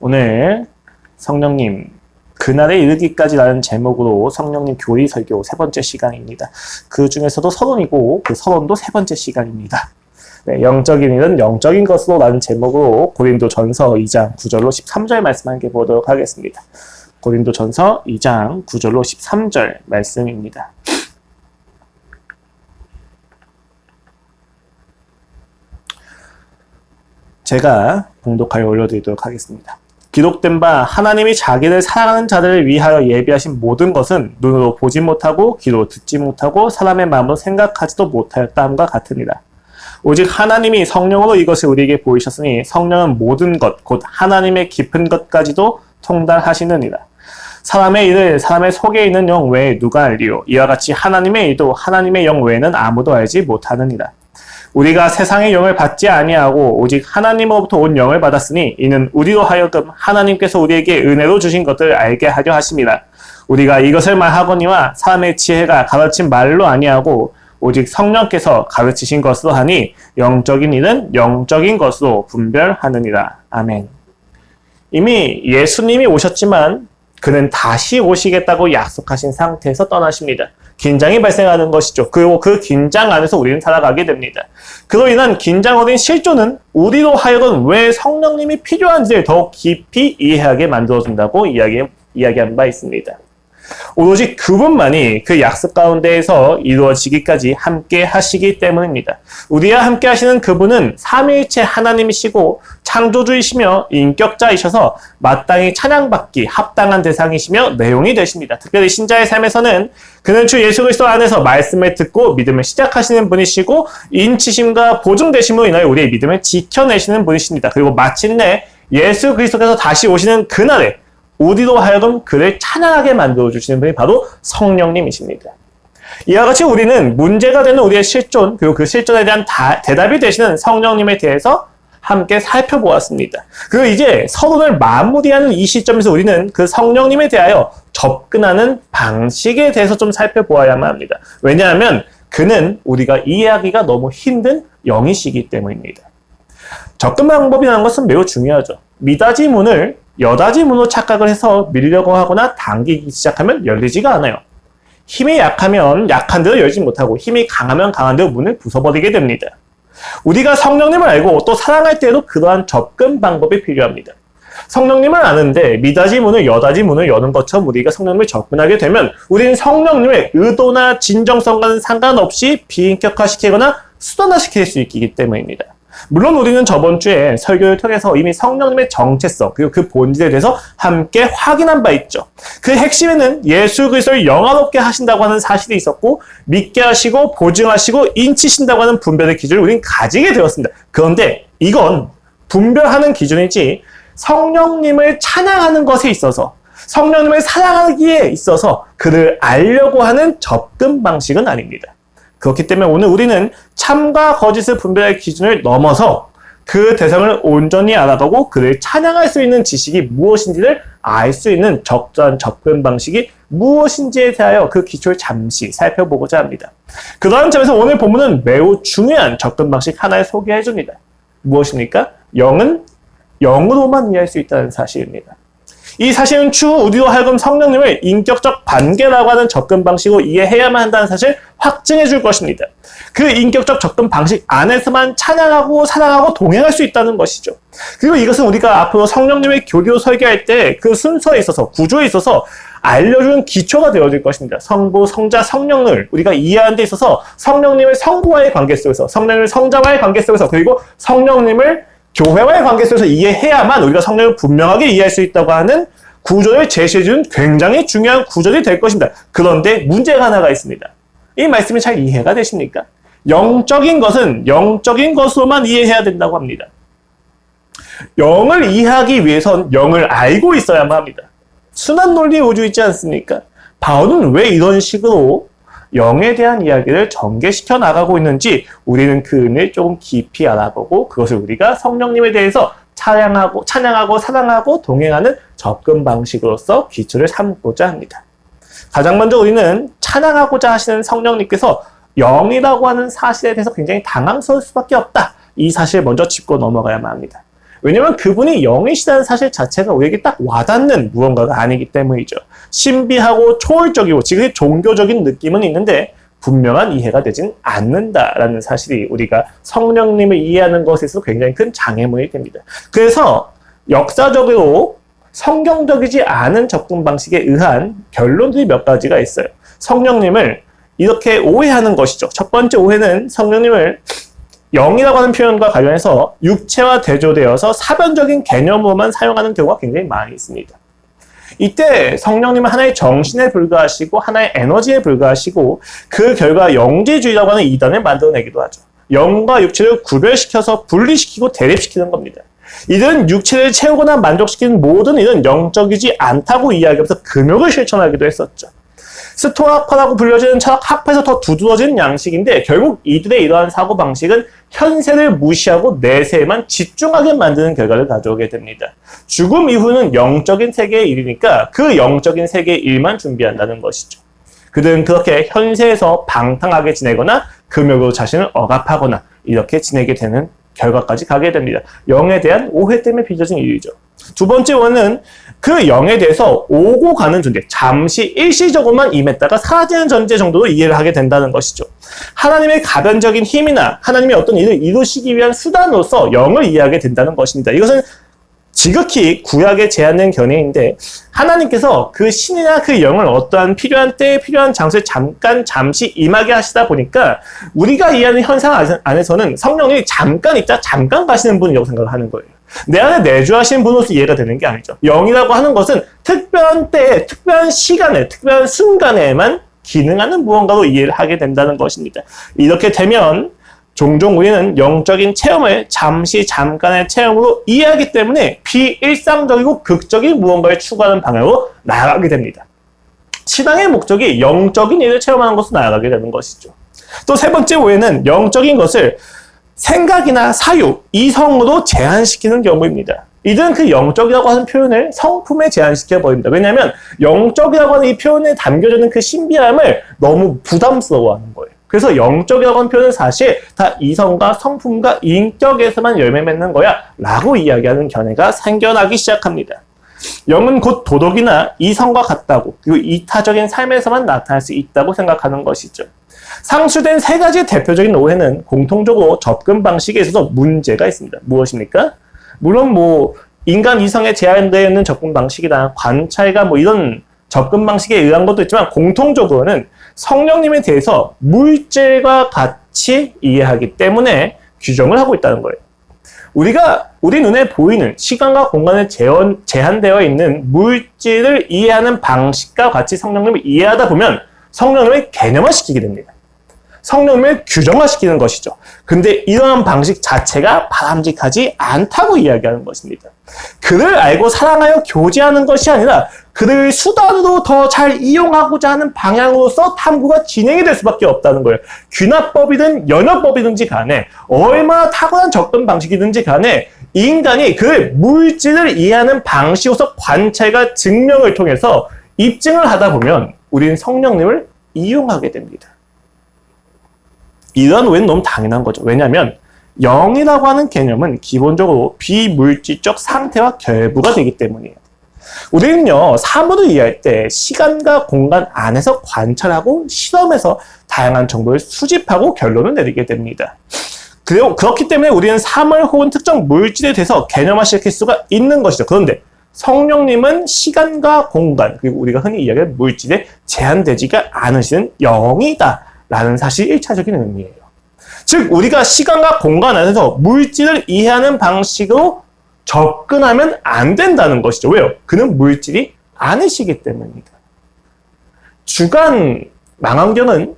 오늘 성령님 그날에 이르기까지라는 제목으로 성령님 교리 설교 세 번째 시간입니다. 그 중에서도 서론이고 그 서론도 세 번째 시간입니다. 네, 영적인 일은 영적인 것으로 라는 제목으로 고린도전서 2장 9절로 13절 말씀 함께 보도록 하겠습니다. 고린도전서 2장 9절로 13절 말씀입니다. 제가 봉독하여 올려드리도록 하겠습니다. 기록된 바 하나님이 자기를 사랑하는 자들을 위하여 예비하신 모든 것은 눈으로 보지 못하고 귀로 듣지 못하고 사람의 마음으로 생각하지도 못하였다함과 같으니라. 오직 하나님이 성령으로 이것을 우리에게 보이셨으니 성령은 모든 것 곧 하나님의 깊은 것까지도 통달하시느니라. 사람의 일을 사람의 속에 있는 영 외에 누가 알리요? 이와 같이 하나님의 일도 하나님의 영 외에는 아무도 알지 못하느니라. 우리가 세상의 영을 받지 아니하고 오직 하나님으로부터 온 영을 받았으니 이는 우리로 하여금 하나님께서 우리에게 은혜로 주신 것을 알게 하려 하심이라. 우리가 이것을 말하거니와 사람의 지혜가 가르친 말로 아니하고 오직 성령께서 가르치신 것으로 하니 영적인 일은 영적인 것으로 분별하느니라. 아멘. 이미 예수님이 오셨지만 그는 다시 오시겠다고 약속하신 상태에서 떠나십니다. 긴장이 발생하는 것이죠. 그리고 그 긴장 안에서 우리는 살아가게 됩니다. 그로 인한 긴장 어린 실존은 우리로 하여금 왜 성령님이 필요한지를 더욱 깊이 이해하게 만들어준다고 이야기한 바 있습니다. 오로지 그분만이 그 약속 가운데에서 이루어지기까지 함께 하시기 때문입니다. 우리와 함께 하시는 그분은 삼위일체 하나님이시고 창조주이시며 인격자이셔서 마땅히 찬양받기 합당한 대상이시며 내용이 되십니다. 특별히 신자의 삶에서는 그는 주 예수 그리스도 안에서 말씀을 듣고 믿음을 시작하시는 분이시고 인치심과 보증되심으로 인하여 우리의 믿음을 지켜내시는 분이십니다. 그리고 마침내 예수 그리스도께서 다시 오시는 그날에 우리로 하여금 그를 찬양하게 만들어주시는 분이 바로 성령님이십니다. 이와 같이 우리는 문제가 되는 우리의 실존, 그리고 그 실존에 대한 대답이 되시는 성령님에 대해서 함께 살펴보았습니다. 그리고 이제 서론을 마무리하는 이 시점에서 우리는 그 성령님에 대하여 접근하는 방식에 대해서 좀 살펴보아야만 합니다. 왜냐하면 그는 우리가 이해하기가 너무 힘든 영이시기 때문입니다. 접근 방법이라는 것은 매우 중요하죠. 미닫이 문을 여닫이 문으로 착각을 해서 밀려고 하거나 당기기 시작하면 열리지가 않아요. 힘이 약하면 약한 대로 열지 못하고 힘이 강하면 강한 대로 문을 부숴버리게 됩니다. 우리가 성령님을 알고 또 사랑할 때에도 그러한 접근 방법이 필요합니다. 성령님을 아는데 미닫이 문을 여닫이 문을 여는 것처럼 우리가 성령님을 접근하게 되면 우리는 성령님의 의도나 진정성과는 상관없이 비인격화시키거나 수단화시킬 수 있기 때문입니다. 물론 우리는 저번 주에 설교를 통해서 이미 성령님의 정체성 그리고 그 본질에 대해서 함께 확인한 바 있죠. 그 핵심에는 예수 그리스도를 영화롭게 하신다고 하는 사실이 있었고 믿게 하시고 보증하시고 인치신다고 하는 분별의 기준을 우리는 가지게 되었습니다. 그런데 이건 분별하는 기준이지 성령님을 찬양하는 것에 있어서 성령님을 사랑하기에 있어서 그를 알려고 하는 접근 방식은 아닙니다. 그렇기 때문에 오늘 우리는 참과 거짓을 분별할 기준을 넘어서 그 대상을 온전히 알아보고 그를 찬양할 수 있는 지식이 무엇인지를 알 수 있는 적절한 접근 방식이 무엇인지에 대하여 그 기초를 잠시 살펴보고자 합니다. 그러한 점에서 오늘 본문은 매우 중요한 접근 방식 하나를 소개해 줍니다. 무엇입니까? 영은 영으로만 이해할 수 있다는 사실입니다. 이 사실은 추후 우리로 하여금 성령님을 인격적 관계라고 하는 접근 방식으로 이해해야만 한다는 사실을 확증해 줄 것입니다. 그 인격적 접근 방식 안에서만 찬양하고 사랑하고 동행할 수 있다는 것이죠. 그리고 이것은 우리가 앞으로 성령님의 교리로 설교할 때 그 순서에 있어서 구조에 있어서 알려주는 기초가 되어질 것입니다. 성부, 성자, 성령을 우리가 이해하는 데 있어서 성령님을 성부와의 관계 속에서 성령님을 성자와의 관계 속에서 그리고 성령님을 교회와의 관계 속에서 이해해야만 우리가 성령을 분명하게 이해할 수 있다고 하는 구조를 제시해주는 굉장히 중요한 구조들이 될 것입니다. 그런데 문제가 하나가 있습니다. 이 말씀이 잘 이해가 되십니까? 영적인 것은 영적인 것으로만 이해해야 된다고 합니다. 영을 이해하기 위해선 영을 알고 있어야만 합니다. 순환 논리의 우주 있지 않습니까? 바울은 왜 이런 식으로 영에 대한 이야기를 전개시켜 나가고 있는지 우리는 그 은혜를 조금 깊이 알아보고 그것을 우리가 성령님에 대해서 찬양하고 사랑하고 동행하는 접근 방식으로서 기초를 삼고자 합니다. 가장 먼저 우리는 찬양하고자 하시는 성령님께서 영이라고 하는 사실에 대해서 굉장히 당황스러울 수밖에 없다. 이 사실을 먼저 짚고 넘어가야만 합니다. 왜냐면 그분이 영이시다는 사실 자체가 우리에게 딱 와닿는 무언가가 아니기 때문이죠. 신비하고 초월적이고 지극히 종교적인 느낌은 있는데 분명한 이해가 되진 않는다라는 사실이 우리가 성령님을 이해하는 것에서 굉장히 큰 장애물이 됩니다. 그래서 역사적으로 성경적이지 않은 접근 방식에 의한 결론들이 몇 가지가 있어요. 성령님을 이렇게 오해하는 것이죠. 첫 번째 오해는 성령님을 영이라고 하는 표현과 관련해서 육체와 대조되어서 사변적인 개념으로만 사용하는 경우가 굉장히 많이 있습니다. 이때 성령님은 하나의 정신에 불과하시고 하나의 에너지에 불과하시고 그 결과 영지주의라고 하는 이단을 만들어내기도 하죠. 영과 육체를 구별시켜서 분리시키고 대립시키는 겁니다. 이들은 육체를 채우거나 만족시키는 모든 일은 영적이지 않다고 이야기하면서 금욕을 실천하기도 했었죠. 스토아파라고 불려지는 철학학파에서 더 두드러진 양식인데 결국 이들의 이러한 사고방식은 현세를 무시하고 내세에만 집중하게 만드는 결과를 가져오게 됩니다. 죽음 이후는 영적인 세계의 일이니까 그 영적인 세계의 일만 준비한다는 것이죠. 그들은 그렇게 현세에서 방탕하게 지내거나 금욕으로 자신을 억압하거나 이렇게 지내게 되는 결과까지 가게 됩니다. 영에 대한 오해 때문에 빚어진 일이죠. 두 번째 원은 그 영에 대해서 오고 가는 존재, 잠시 일시적으로만 임했다가 사라지는 존재 정도로 이해를 하게 된다는 것이죠. 하나님의 가변적인 힘이나 하나님의 어떤 일을 이루시기 위한 수단으로서 영을 이해하게 된다는 것입니다. 이것은 지극히 구약에 제한된 견해인데 하나님께서 그 신이나 그 영을 어떠한 필요한 때에 필요한 장소에 잠시 임하게 하시다 보니까 우리가 이해하는 현상 안에서는 성령이 잠깐 있다 잠깐 가시는 분이라고 생각을 하는 거예요. 내 안에 내주하신 분으로서 이해가 되는 게 아니죠. 영이라고 하는 것은 특별한 때에 특별한 시간에 특별한 순간에만 기능하는 무언가로 이해를 하게 된다는 것입니다. 이렇게 되면 종종 우리는 영적인 체험을 잠깐의 체험으로 이해하기 때문에 비일상적이고 극적인 무언가를 추구하는 방향으로 나아가게 됩니다. 신앙의 목적이 영적인 일을 체험하는 것으로 나아가게 되는 것이죠. 또 세 번째 오해는 영적인 것을 생각이나 사유, 이성으로 제한시키는 경우입니다. 이들은 그 영적이라고 하는 표현을 성품에 제한시켜버립니다. 왜냐하면 영적이라고 하는 이 표현에 담겨져 있는 그 신비함을 너무 부담스러워하는 거예요. 그래서 영적이라고 하는 표현은 사실 다 이성과 성품과 인격에서만 열매 맺는 거야 라고 이야기하는 견해가 생겨나기 시작합니다. 영은 곧 도덕이나 이성과 같다고 그리고 이타적인 삶에서만 나타날 수 있다고 생각하는 것이죠. 상수된 세 가지의 대표적인 오해는 공통적으로 접근 방식에 있어서 문제가 있습니다. 무엇입니까? 물론 인간 이성에 제한되어 있는 접근 방식이나 관찰과 이런 접근 방식에 의한 것도 있지만 공통적으로는 성령님에 대해서 물질과 같이 이해하기 때문에 규정을 하고 있다는 거예요. 우리 눈에 보이는 시간과 공간에 제한되어 있는 물질을 이해하는 방식과 같이 성령님을 이해하다 보면 성령님을 개념화시키게 됩니다. 성령님을 규정화시키는 것이죠. 근데 이러한 방식 자체가 바람직하지 않다고 이야기하는 것입니다. 그를 알고 사랑하여 교제하는 것이 아니라 그를 수단으로 더 잘 이용하고자 하는 방향으로서 탐구가 진행이 될 수밖에 없다는 거예요. 귀납법이든 연역법이든지 간에 얼마나 탁월한 접근 방식이든지 간에 인간이 그 물질을 이해하는 방식으로서 관찰과 증명을 통해서 입증을 하다 보면 우리는 성령님을 이용하게 됩니다. 이런 오해는 너무 당연한 거죠. 왜냐하면 영이라고 하는 개념은 기본적으로 비물질적 상태와 결부가 되기 때문이에요. 우리는요, 사물을 이해할 때 시간과 공간 안에서 관찰하고 실험해서 다양한 정보를 수집하고 결론을 내리게 됩니다. 그렇기 때문에 우리는 사물 혹은 특정 물질에 대해서 개념화시킬 수가 있는 것이죠. 그런데 성령님은 시간과 공간, 그리고 우리가 흔히 이야기하는 물질에 제한되지가 않으시는 영이다 라는 사실이 1차적인 의미예요. 즉 우리가 시간과 공간 안에서 물질을 이해하는 방식으로 접근하면 안 된다는 것이죠. 왜요? 그는 물질이 아니시기 때문입니다. 주간 망원경은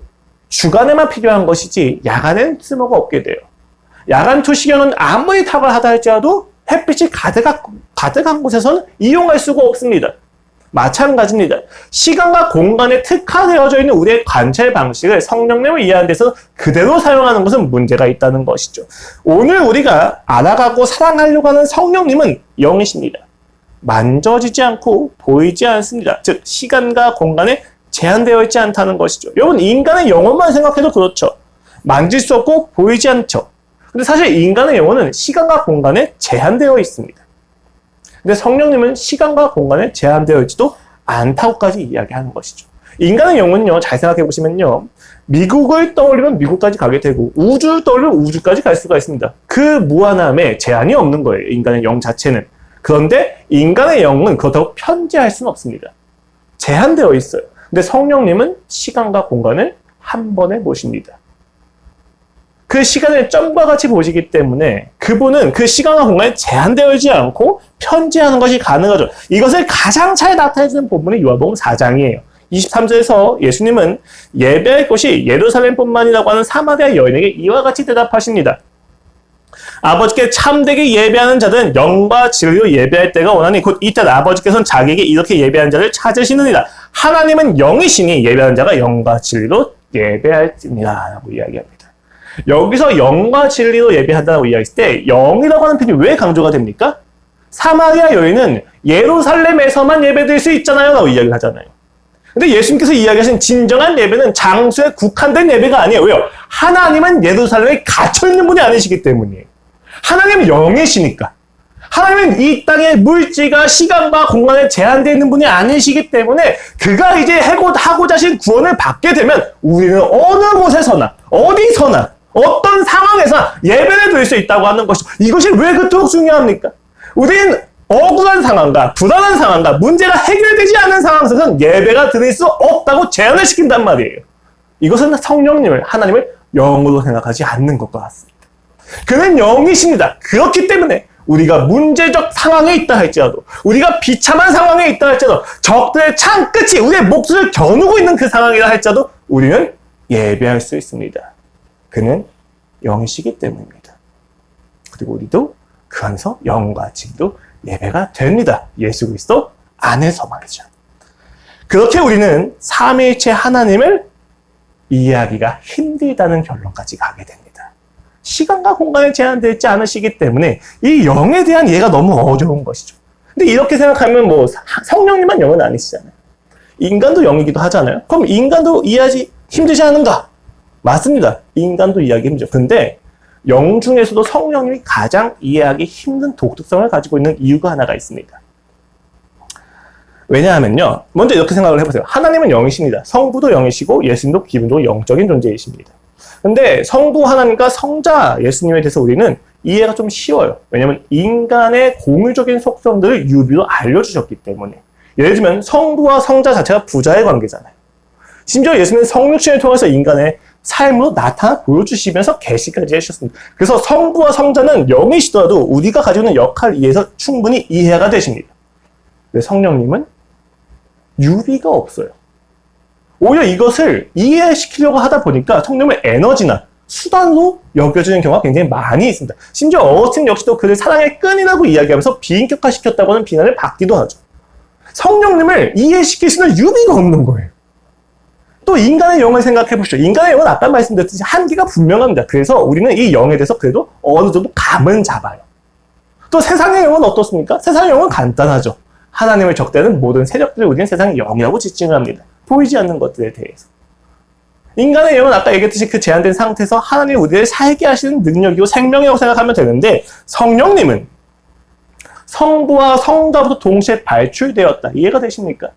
주간에만 필요한 것이지 야간엔 쓸모가 없게 돼요. 야간 투시경은 아무리 탁월하다 할지라도 햇빛이 가득한 곳에서는 이용할 수가 없습니다. 마찬가지입니다. 시간과 공간에 특화되어져 있는 우리의 관찰 방식을 성령님을 이해하는 데서 그대로 사용하는 것은 문제가 있다는 것이죠. 오늘 우리가 알아가고 사랑하려고 하는 성령님은 영이십니다. 만져지지 않고 보이지 않습니다. 즉 시간과 공간에 제한되어 있지 않다는 것이죠. 여러분 인간의 영혼만 생각해도 그렇죠. 만질 수 없고 보이지 않죠. 근데 사실 인간의 영혼은 시간과 공간에 제한되어 있습니다. 근데 성령님은 시간과 공간에 제한되어 있지도 않다고까지 이야기하는 것이죠. 인간의 영혼은요, 잘 생각해 보시면요, 미국을 떠올리면 미국까지 가게 되고 우주를 떠올리면 우주까지 갈 수가 있습니다. 그 무한함에 제한이 없는 거예요, 인간의 영 자체는. 그런데 인간의 영은 그렇다고 편재할 수는 없습니다. 제한되어 있어요. 근데 성령님은 시간과 공간을 한 번에 보십니다. 그 시간을 점과 같이 보시기 때문에 그분은 그 시간과 공간에 제한되어 있지 않고 편재하는 것이 가능하죠. 이것을 가장 잘 나타내주는 본문이 요한복음 4장이에요. 23절에서 예수님은 예배할 곳이 예루살렘뿐만이라고 하는 사마리아 여인에게 이와 같이 대답하십니다. 아버지께 참되게 예배하는 자들은 영과 진리로 예배할 때가 오나니 곧 이때 아버지께서는 자기에게 이렇게 예배하는 자를 찾으시느니라. 하나님은 영이시니 예배하는 자가 영과 진리로 예배할지니라 라고 이야기합니다. 여기서 영과 진리로 예배한다고 이야기했을 때 영이라고 하는 표현이 왜 강조가 됩니까? 사마리아 여인은 예루살렘에서만 예배드릴 수 있잖아요 라고 이야기를 하잖아요. 근데 예수님께서 이야기하신 진정한 예배는 장소에 국한된 예배가 아니에요. 왜요? 하나님은 예루살렘에 갇혀있는 분이 아니시기 때문이에요. 하나님은 영이시니까. 하나님은 이 땅의 물질과 시간과 공간에 제한되어 있는 분이 아니시기 때문에 그가 이제 하고자 하신 구원을 받게 되면 우리는 어느 곳에서나 어디서나 어떤 상황에서나 예배를 드릴 수 있다고 하는 것이죠. 이것이 왜 그토록 중요합니까? 우리는 억울한 상황과 불안한 상황과 문제가 해결되지 않는 상황에서는 예배가 드릴 수 없다고 제한을 시킨단 말이에요. 이것은 성령님을, 하나님을 영으로 생각하지 않는 것과 같습니다. 그는 영이십니다. 그렇기 때문에 우리가 문제적 상황에 있다 할지라도, 우리가 비참한 상황에 있다 할지라도, 적들의 창 끝이 우리의 목숨을 겨누고 있는 그 상황이라 할지라도 우리는 예배할 수 있습니다. 그는 영이시기 때문입니다. 그리고 우리도 그 안에서 영과 진리로 예배가 됩니다. 예수 그리스도 안에서 말이죠. 그렇게 우리는 삼위일체 하나님을 이해하기가 힘들다는 결론까지 가게 됩니다. 시간과 공간에 제한되어 있지 않으시기 때문에 이 영에 대한 이해가 너무 어려운 것이죠. 근데 이렇게 생각하면 뭐 성령님만 영은 아니시잖아요. 인간도 영이기도 하잖아요. 그럼 인간도 이해하지 힘들지 않은가? 맞습니다. 인간도 이해하기 힘들죠. 근데 영 중에서도 성령님이 가장 이해하기 힘든 독특성을 가지고 있는 이유가 하나가 있습니다. 왜냐하면요. 먼저 이렇게 생각을 해보세요. 하나님은 영이십니다. 성부도 영이시고 예수님도 기본적으로 영적인 존재이십니다. 근데 성부 하나님과 성자 예수님에 대해서 우리는 이해가 좀 쉬워요. 왜냐하면 인간의 공유적인 속성들을 유비로 알려주셨기 때문에. 예를 들면 성부와 성자 자체가 부자의 관계잖아요. 심지어 예수님은 성육신을 통해서 인간의 삶으로 나타나 보여주시면서 계시까지 해주셨습니다. 그래서 성부와 성자는 영이시더라도 우리가 가지고 있는 역할에 의해서 충분히 이해가 되십니다. 근데 성령님은 유비가 없어요. 오히려 이것을 이해시키려고 하다 보니까 성령의 에너지나 수단으로 여겨지는 경우가 굉장히 많이 있습니다. 심지어 어거스틴 역시도 그를 사랑의 끈이라고 이야기하면서 비인격화시켰다고 하는 비난을 받기도 하죠. 성령님을 이해시킬 수 있는 유비가 없는 거예요. 또 인간의 영을 생각해 보시죠. 인간의 영은 아까 말씀드렸듯이 한계가 분명합니다. 그래서 우리는 이 영에 대해서 그래도 어느 정도 감은 잡아요. 또 세상의 영은 어떻습니까? 세상의 영은 간단하죠. 하나님을 적대하는 모든 세력들을 우리는 세상의 영이라고 지칭을 합니다. 보이지 않는 것들에 대해서. 인간의 영은 아까 얘기했듯이 그 제한된 상태에서 하나님이 우리를 살게 하시는 능력이고 생명이라고 생각하면 되는데 성령님은 성부와 성자부터 동시에 발출되었다. 이해가 되십니까?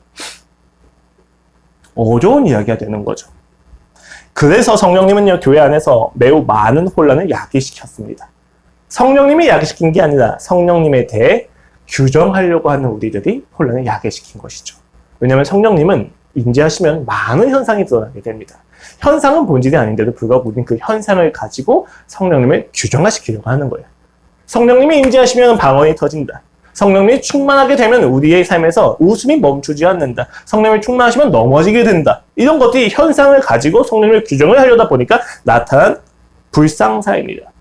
어려운 이야기가 되는 거죠. 그래서 성령님은요, 교회 안에서 매우 많은 혼란을 야기시켰습니다. 성령님이 야기시킨 게 아니라 성령님에 대해 규정하려고 하는 우리들이 혼란을 야기시킨 것이죠. 왜냐하면 성령님은 인지하시면 많은 현상이 드러나게 됩니다. 현상은 본질이 아닌데도 불구하고 우리는 그 현상을 가지고 성령님을 규정화시키려고 하는 거예요. 성령님이 인지하시면 방언이 터진다. 성령님이 충만하게 되면 우리의 삶에서 웃음이 멈추지 않는다. 성령님이 충만하시면 넘어지게 된다. 이런 것들이 현상을 가지고 성령님을 규정을 하려다 보니까 나타난 불상사입니다.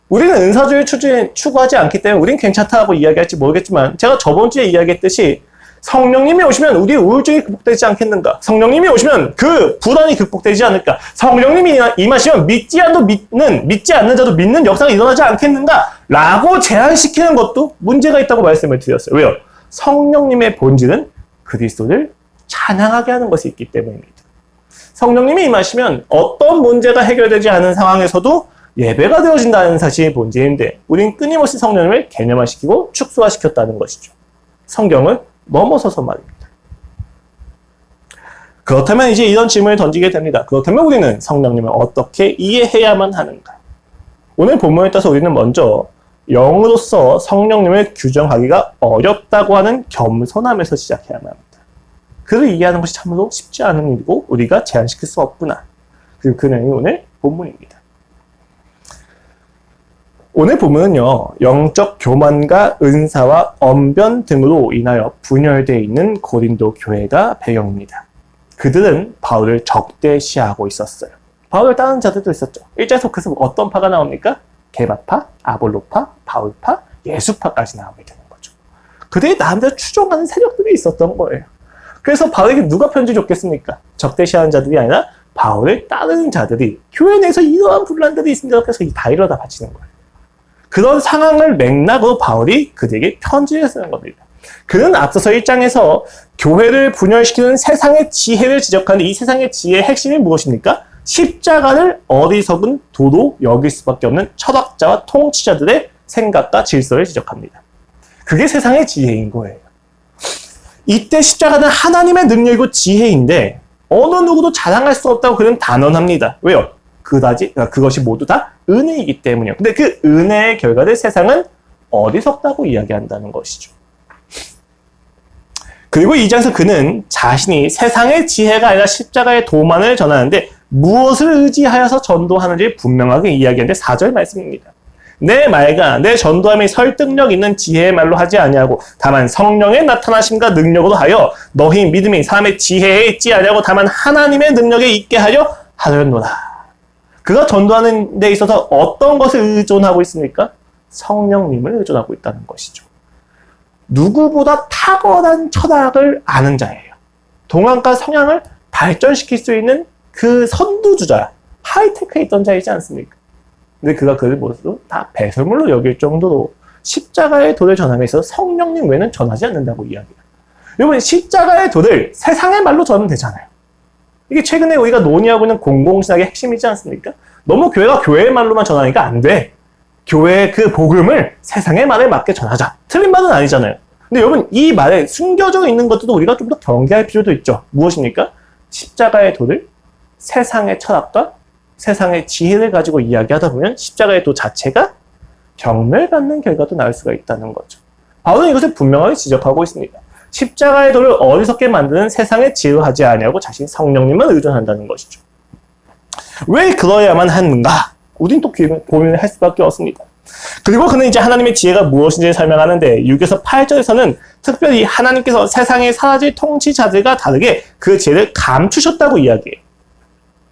우리는 은사주의를 추구하지 않기 때문에 우리는 괜찮다고 이야기할지 모르겠지만 제가 저번 주에 이야기했듯이 성령님이 오시면 우리의 우울증이 극복되지 않겠는가? 성령님이 오시면 그 불안이 극복되지 않을까? 성령님이 임하시면 믿지 않는 자도 믿는 역사가 일어나지 않겠는가? 라고 제한시키는 것도 문제가 있다고 말씀을 드렸어요. 왜요? 성령님의 본질은 그리스도를 찬양하게 하는 것이 있기 때문입니다. 성령님이 임하시면 어떤 문제가 해결되지 않은 상황에서도 예배가 되어진다는 사실이 본질인데 우린 끊임없이 성령님을 개념화시키고 축소화시켰다는 것이죠. 성경을 넘어서서 말입니다. 그렇다면 이제 이런 질문을 던지게 됩니다. 그렇다면 우리는 성령님을 어떻게 이해해야만 하는가? 오늘 본문에 따라서 우리는 먼저 영으로서 성령님을 규정하기가 어렵다고 하는 겸손함에서 시작해야만 합니다. 그를 이해하는 것이 참으로 쉽지 않은 일이고 우리가 제한시킬 수 없구나. 그 내용이 오늘 본문입니다. 오늘 본문은요, 영적 교만과 은사와 언변 등으로 인하여 분열되어 있는 고린도 교회가 배경입니다. 그들은 바울을 적대시하고 있었어요. 바울을 따르는 자들도 있었죠. 1장 속에서 어떤 파가 나옵니까? 게바파, 아볼로파, 바울파, 예수파까지 나오게 되는 거죠. 그들이 나름대로 추종하는 세력들이 있었던 거예요. 그래서 바울에게 누가 편지 줬겠습니까? 적대시하는 자들이 아니라 바울을 따르는 자들이 교회 내에서 이러한 분란들이 있습니다. 그래서 다 이러다 바치는 거예요. 그런 상황을 맥락으로 바울이 그들에게 편지를 쓰는 겁니다. 그는 앞서서 1장에서 교회를 분열시키는 세상의 지혜를 지적하는데 이 세상의 지혜의 핵심이 무엇입니까? 십자가를 어리석은 도로 여길 수밖에 없는 철학자와 통치자들의 생각과 질서를 지적합니다. 그게 세상의 지혜인 거예요. 이때 십자가는 하나님의 능력이고 지혜인데 어느 누구도 자랑할 수 없다고 그는 단언합니다. 왜요? 그것이 모두 다 은혜이기 때문이요. 근데 그 은혜의 결과를 세상은 어리석다고 이야기한다는 것이죠. 그리고 이 장에서 그는 자신이 세상의 지혜가 아니라 십자가의 도만을 전하는데 무엇을 의지하여서 전도하는지 분명하게 이야기하는데 4절 말씀입니다. 내 말과 내 전도함이 설득력 있는 지혜의 말로 하지 아니하고 다만 성령의 나타나심과 능력으로 하여 너희 믿음이 사람의 지혜에 있지 아니하고 다만 하나님의 능력에 있게 하려 하려노라. 그가 전도하는 데 있어서 어떤 것을 의존하고 있습니까? 성령님을 의존하고 있다는 것이죠. 누구보다 탁월한 철학을 아는 자예요. 동안과 성향을 발전시킬 수 있는 그 선두주자, 하이테크에 있던 자이지 않습니까? 근데 그가 그를 모두 다 배설물로 여길 정도로 십자가의 도를 전함에 있어서 성령님 외에는 전하지 않는다고 이야기해요. 여러분, 십자가의 도를 세상의 말로 전하면 되잖아요. 이게 최근에 우리가 논의하고 있는 공공신학의 핵심이지 않습니까? 너무 교회가 교회의 말로만 전하니까 안 돼. 교회의 그 복음을 세상의 말에 맞게 전하자. 틀린 말은 아니잖아요. 근데 여러분, 이 말에 숨겨져 있는 것들도 우리가 좀 더 경계할 필요도 있죠. 무엇입니까? 십자가의 도를 세상의 철학과 세상의 지혜를 가지고 이야기하다 보면 십자가의 도 자체가 경멸받는 결과도 나올 수가 있다는 거죠. 바울은 이것을 분명하게 지적하고 있습니다. 십자가의 도를 어리석게 만드는 세상의 지혜로 하지 아니하고 자신 성령님만 의존한다는 것이죠. 왜 그러야만 하는가? 우린 또 고민을 할 수밖에 없습니다. 그리고 그는 이제 하나님의 지혜가 무엇인지 설명하는데 6에서 8절에서는 특별히 하나님께서 세상에 사라질 통치자들과 다르게 그 지혜를 감추셨다고 이야기해요.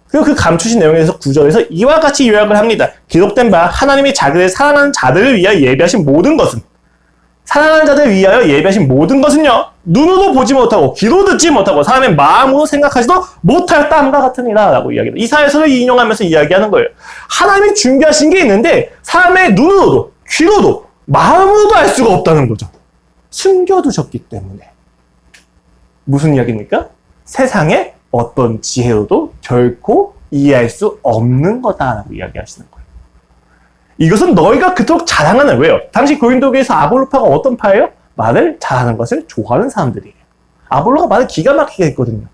그리고 그 감추신 내용에 대해서 9절에서 이와 같이 요약을 합니다. 기록된 바 하나님이 자기를 사랑하는 자들을 위하여 예비하신 모든 것은 사랑하는 자들을 위하여 예비하신 모든 것은요 눈으로 보지 못하고 귀로 듣지 못하고 사람의 마음으로 생각하지도 못할 땀과 같으니라 라고 이야기합니다. 이사야서를 인용하면서 이야기하는 거예요. 하나님이 준비하신 게 있는데 사람의 눈으로도 귀로도 마음으로도 알 수가 없다는 거죠. 숨겨두셨기 때문에. 무슨 이야기입니까? 세상에 어떤 지혜로도 결코 이해할 수 없는 거다라고 이야기하시는 거예요. 이것은 너희가 그토록 자랑하는, 왜요? 당시 고린도교에서 아볼로파가 어떤 파예요? 말을 잘하는 것을 좋아하는 사람들이에요. 아볼로가 말을 기가 막히게 했거든요.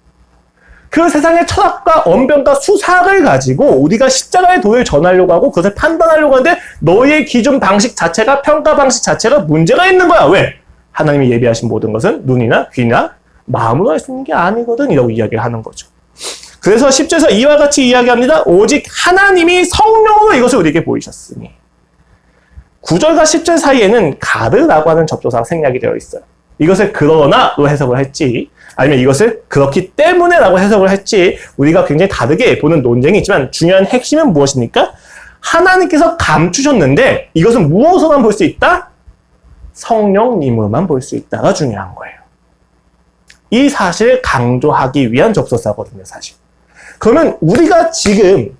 그 세상의 철학과 언변과 수학을 가지고 우리가 십자가의 도를 전하려고 하고 그것을 판단하려고 하는데 너희의 기준 방식 자체가, 평가 방식 자체가 문제가 있는 거야. 왜? 하나님이 예비하신 모든 것은 눈이나 귀나 마음으로 할 수 있는 게 아니거든 이라고 이야기를 하는 거죠. 그래서 10절에서 이와 같이 이야기합니다. 오직 하나님이 성령으로 이것을 우리에게 보이셨으니. 9절과 10절 사이에는 가르라고 하는 접조사가 생략이 되어 있어요. 이것을 그러나로 해석을 할지 아니면 이것을 그렇기 때문에라고 해석을 할지 우리가 굉장히 다르게 보는 논쟁이 있지만 중요한 핵심은 무엇입니까? 하나님께서 감추셨는데 이것은 무엇으로만 볼 수 있다? 성령님으로만 볼 수 있다가 중요한 거예요. 이 사실을 강조하기 위한 접속사거든요, 사실. 그러면 우리가 지금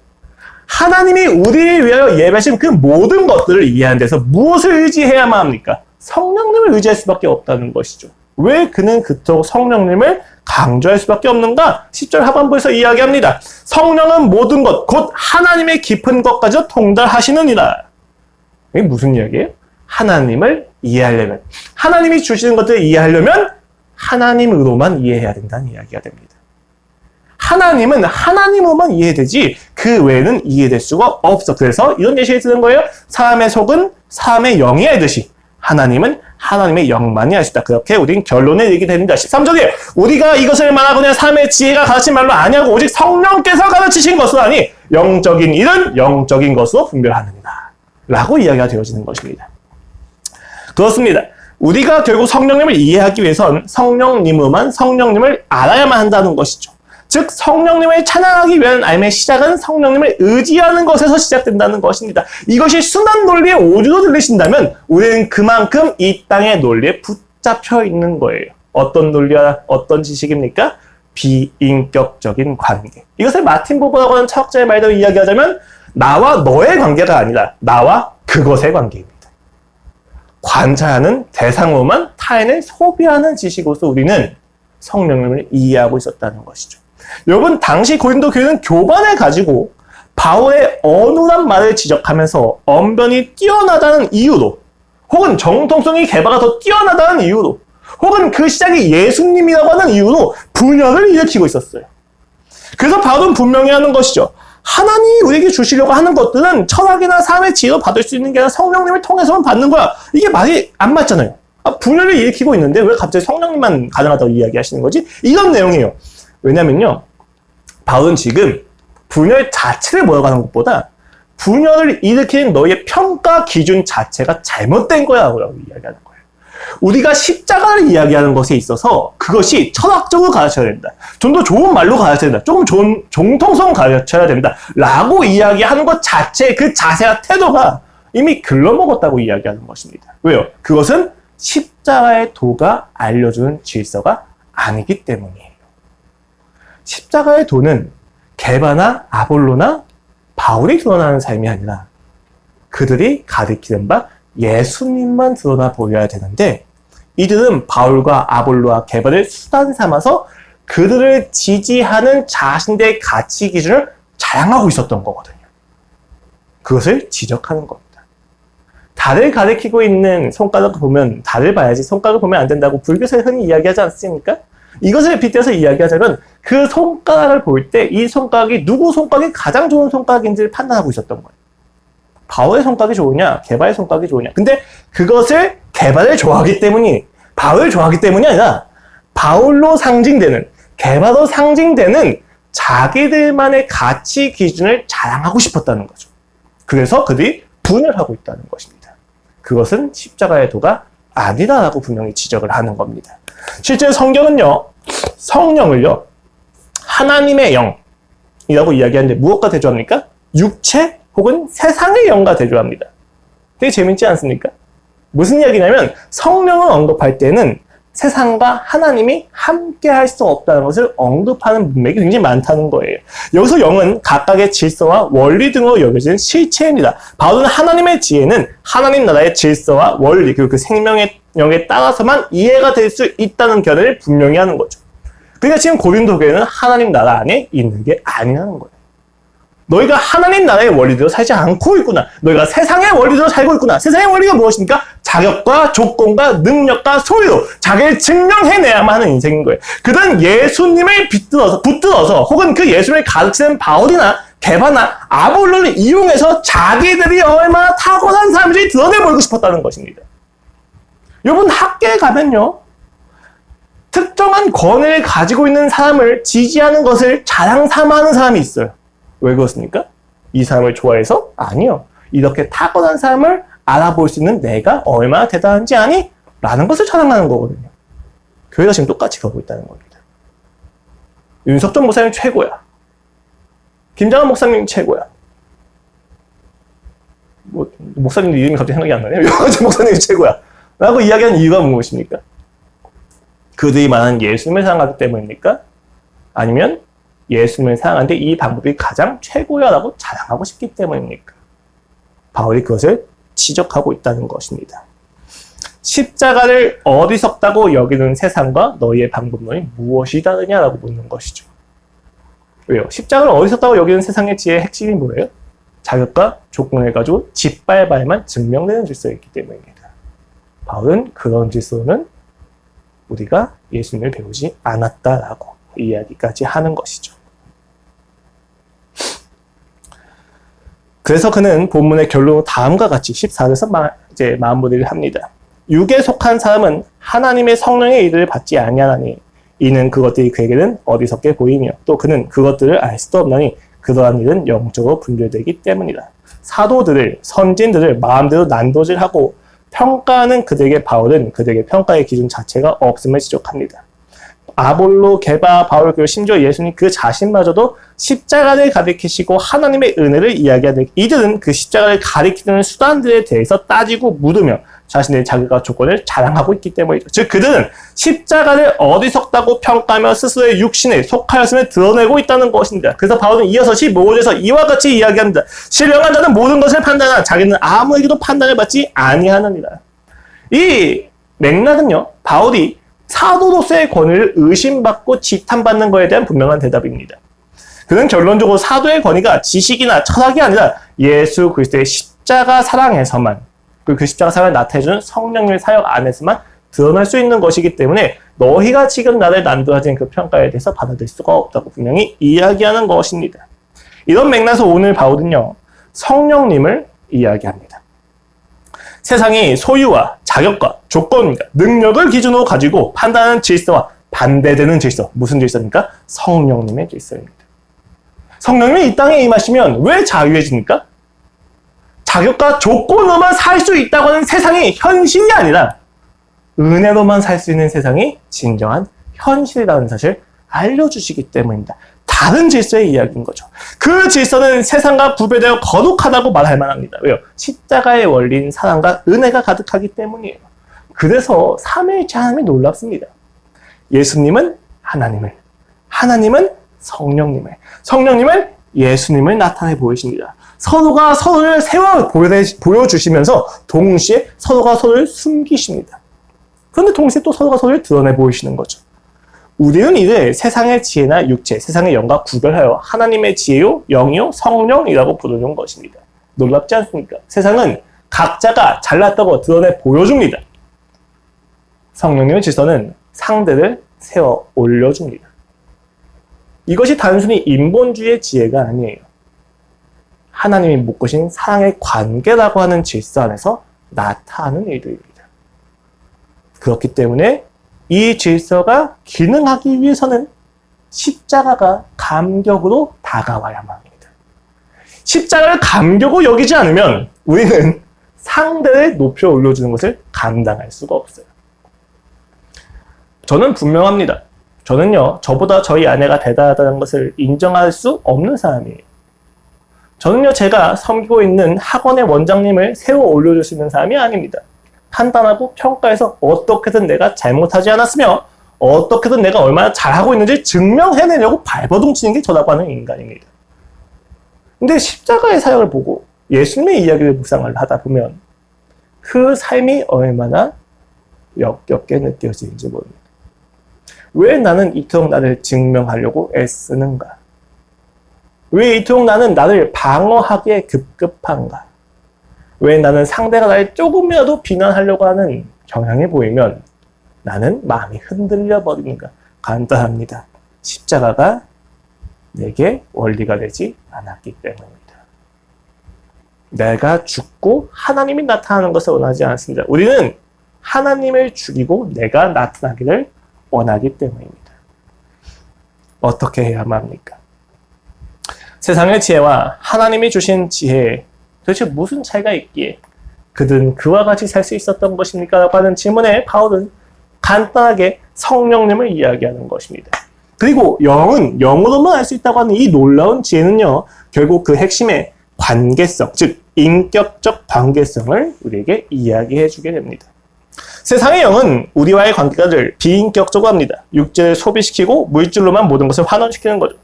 하나님이 우리를 위하여 예배하신 그 모든 것들을 이해하는 데서 무엇을 의지해야만 합니까? 성령님을 의지할 수밖에 없다는 것이죠. 왜 그는 그토록 성령님을 강조할 수밖에 없는가? 10절 하반부에서 이야기합니다. 성령은 모든 것, 곧 하나님의 깊은 것까지도 통달하시느니라. 이게 무슨 이야기예요? 하나님을 이해하려면, 하나님이 주시는 것들을 이해하려면 하나님으로만 이해해야 된다는 이야기가 됩니다. 하나님은 하나님으로만 이해되지 그 외에는 이해될 수가 없어. 그래서 이런 예시를 드는 거예요. 사람의 속은 사람의 영이 알듯이 하나님은 하나님의 영만이 알 수 있다. 그렇게 우린 결론을 내리게 됩니다. 13절이에요. 우리가 이것을 말하거나 사람의 지혜가 가르친 말로 아니하고 오직 성령께서 가르치신 것으로 하니 영적인 일은 영적인 것으로 분별하느니라. 라고 이야기가 되어지는 것입니다. 그렇습니다. 우리가 결국 성령님을 이해하기 위해선 성령님을 알아야만 한다는 것이죠. 즉 성령님을 찬양하기 위한 삶의 시작은 성령님을 의지하는 것에서 시작된다는 것입니다. 이것이 순환 논리의 오류로 들리신다면 우리는 그만큼 이 땅의 논리에 붙잡혀 있는 거예요. 어떤 논리와 어떤 지식입니까? 비인격적인 관계. 이것을 마틴 부버라고 하는 철학자의 말대로 이야기하자면 나와 너의 관계가 아니라 나와 그것의 관계입니다. 관찰하는 대상으로만 타인을 소비하는 지식으로서 우리는 성령님을 이해하고 있었다는 것이죠. 여러분, 당시 고린도 교회는 교반을 가지고 바울의 어눌한 말을 지적하면서 언변이 뛰어나다는 이유로, 혹은 정통성이 개발가 더 뛰어나다는 이유로, 혹은 그 시작이 예수님이라고 하는 이유로 분열을 일으키고 있었어요. 그래서 바울은 분명히 하는 것이죠. 하나님이 우리에게 주시려고 하는 것들은 철학이나 삶의 지혜로 받을 수 있는 게 아니라 성령님을 통해서만 받는 거야. 이게 말이 안 맞잖아요. 분열을 일으키고 있는데 왜 갑자기 성령님만 가능하다고 이야기하시는 거지? 이런 내용이에요. 왜냐면요, 바울은 지금 분열 자체를 몰아가는 것보다 분열을 일으키는 너의 평가 기준 자체가 잘못된 거야 라고 이야기하는 거예요. 우리가 십자가를 이야기하는 것에 있어서 그것이 철학적으로 가르쳐야 된다. 좀 더 좋은 말로 가르쳐야 된다. 조금 좋은 정통성 가르쳐야 된다. 라고 이야기하는 것 자체, 그 자세와 태도가 이미 글러먹었다고 이야기하는 것입니다. 왜요? 그것은 십자가의 도가 알려주는 질서가 아니기 때문이에요. 십자가의 도는 게바나 아볼로나 바울이 드러나는 삶이 아니라 그들이 가리키는 바 예수님만 드러나 보여야 되는데 이들은 바울과 아볼로와 게바를 수단 삼아서 그들을 지지하는 자신들의 가치 기준을 자랑하고 있었던 거거든요. 그것을 지적하는 겁니다. 달을 가리키고 있는 손가락을 보면 달을 봐야지 손가락을 보면 안 된다고 불교에서 흔히 이야기하지 않습니까? 이것을 빗대서 이야기하자면 그 손가락을 볼 때 이 손가락이 누구 손가락이 가장 좋은 손가락인지를 판단하고 있었던 거예요. 바울의 손가락이 좋으냐, 게바의 손가락이 좋으냐. 근데 그것을 게바를 좋아하기 때문이, 바울을 좋아하기 때문이 아니라 바울로 상징되는, 게바로 상징되는 자기들만의 가치 기준을 자랑하고 싶었다는 거죠. 그래서 그들이 분열하고 있다는 것입니다. 그것은 십자가의 도가 아니다라고 분명히 지적을 하는 겁니다. 실제 성경은요, 성령을요, 하나님의 영이라고 이야기하는데 무엇과 대조합니까? 육체 혹은 세상의 영과 대조합니다. 되게 재밌지 않습니까? 무슨 이야기냐면 성령을 언급할 때는 세상과 하나님이 함께 할 수 없다는 것을 언급하는 문맥이 굉장히 많다는 거예요. 여기서 영은 각각의 질서와 원리 등으로 여겨지는 실체입니다. 바울은 하나님의 지혜는 하나님 나라의 질서와 원리 그리고 그 생명의 영에 따라서만 이해가 될 수 있다는 견해를 분명히 하는 거죠. 그러니까 지금 고린도 교회는 하나님 나라 안에 있는 게 아니라는 거예요. 너희가 하나님 나라의 원리대로 살지 않고 있구나. 너희가 세상의 원리대로 살고 있구나. 세상의 원리가 무엇입니까? 자격과 조건과 능력과 소유로 자기를 증명해내야만 하는 인생인 거예요. 그들은 예수님을 붙들어서 혹은 그 예수님을 가르치는 바울이나 게바나 아볼로를 이용해서 자기들이 얼마나 탁월한 사람인지 드러내보이고 싶었다는 것입니다. 여러분, 학교에 가면요, 특정한 권위를 가지고 있는 사람을 지지하는 것을 자랑 삼아하는 사람이 있어요. 왜 그렇습니까? 이 사람을 좋아해서? 아니요. 이렇게 탁월한 사람을 알아볼 수 있는 내가 얼마나 대단한지 아니? 라는 것을 자랑하는 거거든요. 교회가 지금 똑같이 가고 있다는 겁니다. 윤석준 목사님 최고야. 김장한 목사님 최고야. 목사님도 이름이 갑자기 생각이 안 나네요. 윤석준 목사님이 최고야. 라고 이야기하는 이유가 무엇입니까? 그들이 말하는 예수님을 사랑하기 때문입니까? 아니면 예수님을 사랑하는데 이 방법이 가장 최고야 라고 자랑하고 싶기 때문입니까? 바울이 그것을 지적하고 있다는 것입니다. 십자가를 어리석다고 여기는 세상과 너희의 방법론이 무엇이 다르냐라고 묻는 것이죠. 왜요? 십자가를 어리석다고 여기는 세상의 지혜의 핵심이 뭐예요? 자격과 조건을 가지고 짓밟아야만 증명되는 질서였기 때문입니다. 바울은 그런 질서는 우리가 예수님을 배우지 않았다라고 이야기까지 하는 것이죠. 그래서 그는 본문의 결론은 다음과 같이 14절에서 이제 마무리를 합니다. 육에 속한 사람은 하나님의 성령의 일을 받지 아니하나니 이는 그것들이 그에게는 어리석게 보이며 또 그는 그것들을 알 수도 없나니 그러한 일은 영적으로 분별되기 때문이다. 사도들을 선진들을 마음대로 난도질하고 평가하는 그들에게 바울은 그들에게 평가의 기준 자체가 없음을 지적합니다. 아볼로, 게바, 바울, 그리고 심지어 예수님 그 자신마저도 십자가를 가리키시고 하나님의 은혜를 이야기하는 이들은 그 십자가를 가리키는 수단들에 대해서 따지고 물으며 자신의 자격과 조건을 자랑하고 있기 때문이죠. 즉 그들은 십자가를 어리석다고 평가하며 스스로의 육신에 속하였음을 드러내고 있다는 것입니다. 그래서 바울은 이어서 15절에서 이와 같이 이야기합니다. 신령한 자는 모든 것을 판단하나 자기는 아무에게도 판단을 받지 아니하느니라. 이 맥락은요, 바울이 사도로서의 권위를 의심받고 지탄받는 것에 대한 분명한 대답입니다. 그는 결론적으로 사도의 권위가 지식이나 철학이 아니라 예수 그리스도의 십자가 사랑에서만, 그리고 그 십자가 사랑을 나타내주는 성령의 사역 안에서만 드러날 수 있는 것이기 때문에 너희가 지금 나를 난도하는 그 평가에 대해서 받아들일 수가 없다고 분명히 이야기하는 것입니다. 이런 맥락에서 오늘 바울은요, 성령님을 이야기합니다. 세상이 소유와 자격과 조건과 능력을 기준으로 가지고 판단하는 질서와 반대되는 질서. 무슨 질서입니까? 성령님의 질서입니다. 성령님이 이 땅에 임하시면 왜 자유해집니까? 자격과 조건으로만 살 수 있다고 하는 세상이 현실이 아니라 은혜로만 살 수 있는 세상이 진정한 현실이라는 사실을 알려주시기 때문입니다. 다른 질서의 이야기인 거죠. 그 질서는 세상과 구별되어 거룩하다고 말할 만합니다. 왜요? 십자가의 원리인 사랑과 은혜가 가득하기 때문이에요. 그래서 삼위일체 하나님이 놀랍습니다. 예수님은 하나님을, 하나님은 성령님을, 성령님은 예수님을 나타내 보이십니다. 서로가 서로를 세워 보여주시면서 동시에 서로가 서로를 숨기십니다. 그런데 동시에 또 서로가 서로를 드러내 보이시는 거죠. 우리는 이를 세상의 지혜나 육체, 세상의 영과 구별하여 하나님의 지혜요, 영이요, 성령이라고 부르는 것입니다. 놀랍지 않습니까? 세상은 각자가 잘났다고 드러내 보여줍니다. 성령님의 질서는 상대를 세워 올려줍니다. 이것이 단순히 인본주의의 지혜가 아니에요. 하나님이 묶으신 사랑의 관계라고 하는 질서 안에서 나타나는 일들입니다. 그렇기 때문에 이 질서가 기능하기 위해서는 십자가가 감격으로 다가와야만 합니다. 십자가를 감격으로 여기지 않으면 우리는 상대를 높여 올려주는 것을 감당할 수가 없어요. 저는 분명합니다. 저는요, 저보다 저희 아내가 대단하다는 것을 인정할 수 없는 사람이에요. 저는요, 제가 섬기고 있는 학원의 원장님을 세워 올려줄 수 있는 사람이 아닙니다. 판단하고 평가해서 어떻게든 내가 잘못하지 않았으며 어떻게든 내가 얼마나 잘하고 있는지 증명해내려고 발버둥 치는 게 저라고 하는 인간입니다. 근데 십자가의 사역을 보고 예수님의 이야기를 묵상을 하다 보면 그 삶이 얼마나 역겹게 느껴지는지 모릅니다. 왜 나는 이토록 나를 증명하려고 애쓰는가? 왜 이토록 나는 나를 방어하기에 급급한가? 왜 나는 상대가 나를 조금이라도 비난하려고 하는 경향이 보이면 나는 마음이 흔들려 버리는가? 간단합니다. 십자가가 내게 원리가 되지 않았기 때문입니다. 내가 죽고 하나님이 나타나는 것을 원하지 않습니다. 우리는 하나님을 죽이고 내가 나타나기를 원하기 때문입니다. 어떻게 해야만 합니까? 세상의 지혜와 하나님이 주신 지혜에 도대체 무슨 차이가 있기에 그들은 그와 같이 살 수 있었던 것입니까? 라고 하는 질문에 바울은 간단하게 성령님을 이야기하는 것입니다. 그리고 영은 영으로만 알 수 있다고 하는 이 놀라운 지혜는요, 결국 그 핵심의 관계성, 즉 인격적 관계성을 우리에게 이야기해 주게 됩니다. 세상의 영은 우리와의 관계가 늘 비인격적으로 합니다. 육체를 소비시키고 물질로만 모든 것을 환원시키는 거죠.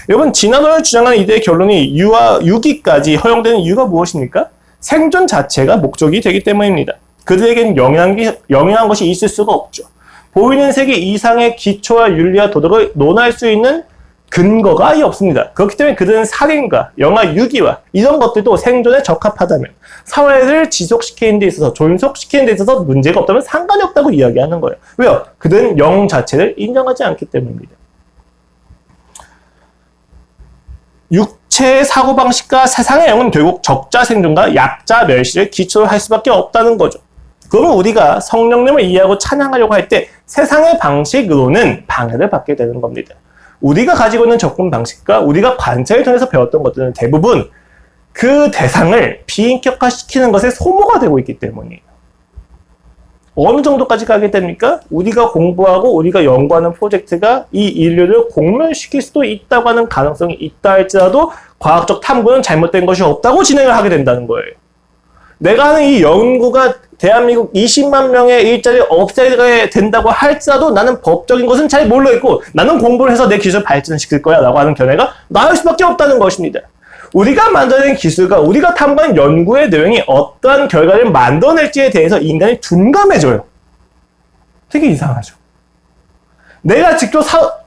여러분, 진화론을 주장하는 이들의 결론이 유기까지 허용되는 이유가 무엇입니까? 생존 자체가 목적이 되기 때문입니다. 그들에겐 영영한 것이 있을 수가 없죠. 보이는 세계 이상의 기초와 윤리와 도덕을 논할 수 있는 근거가 아예 없습니다. 그렇기 때문에 그들은 살인과 영아 유기와 이런 것들도 생존에 적합하다면, 사회를 지속시키는 데 있어서, 존속시키는 데 있어서 문제가 없다면 상관이 없다고 이야기하는 거예요. 왜요? 그들은 영 자체를 인정하지 않기 때문입니다. 육체의 사고방식과 세상의 영은 결국 적자 생존과 약자 멸시를 기초로 할 수밖에 없다는 거죠. 그러면 우리가 성령님을 이해하고 찬양하려고 할 때 세상의 방식으로는 방해를 받게 되는 겁니다. 우리가 가지고 있는 접근 방식과 우리가 관찰을 통해서 배웠던 것들은 대부분 그 대상을 비인격화시키는 것에 소모가 되고 있기 때문이에요. 어느 정도까지 가게 됩니까? 우리가 공부하고 우리가 연구하는 프로젝트가 이 인류를 공멸시킬 수도 있다고 하는 가능성이 있다 할지라도 과학적 탐구는 잘못된 것이 없다고 진행을 하게 된다는 거예요. 내가 하는 이 연구가 대한민국 20만 명의 일자리를 없애게 된다고 할지라도 나는 법적인 것은 잘 모르겠고 나는 공부를 해서 내 기술을 발전시킬 거야 라고 하는 견해가 나올 수밖에 없다는 것입니다. 우리가 만들어낸 기술과 우리가 탐구한 연구의 내용이 어떠한 결과를 만들어낼지에 대해서 인간이 둔감해져요. 되게 이상하죠. 내가 직접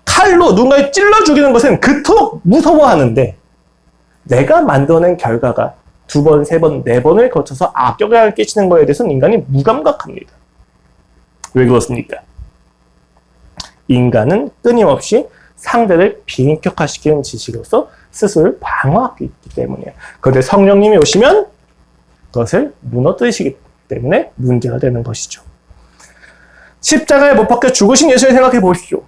칼로 누군가를 찔러 죽이는 것은 그토록 무서워하는데 내가 만들어낸 결과가 2번, 3번, 4번을 거쳐서 악영향을 끼치는 것에 대해서는 인간이 무감각합니다. 왜 그렇습니까? 인간은 끊임없이 상대를 비인격화시키는 지식으로서 스스로를 방어하고 있기 때문이에요. 그런데 성령님이 오시면 그것을 무너뜨리시기 때문에 문제가 되는 것이죠. 십자가에 못 박혀 죽으신 예수를 생각해 보십시오.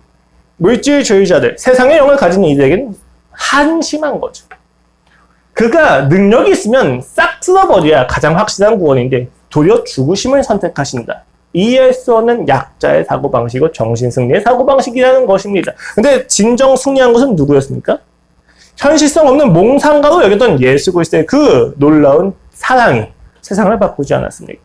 물질주의자들, 세상의 영을 가진 이들에게는 한심한 거죠. 그가 능력이 있으면 싹 쓸어버려야 가장 확실한 구원인데 도리어 죽으심을 선택하신다. 이해할 수 없는 약자의 사고방식이고 정신승리의 사고방식이라는 것입니다. 근데 진정 승리한 것은 누구였습니까? 현실성 없는 몽상가로 여겼던 예수 그리스도의 그 놀라운 사랑이 세상을 바꾸지 않았습니까?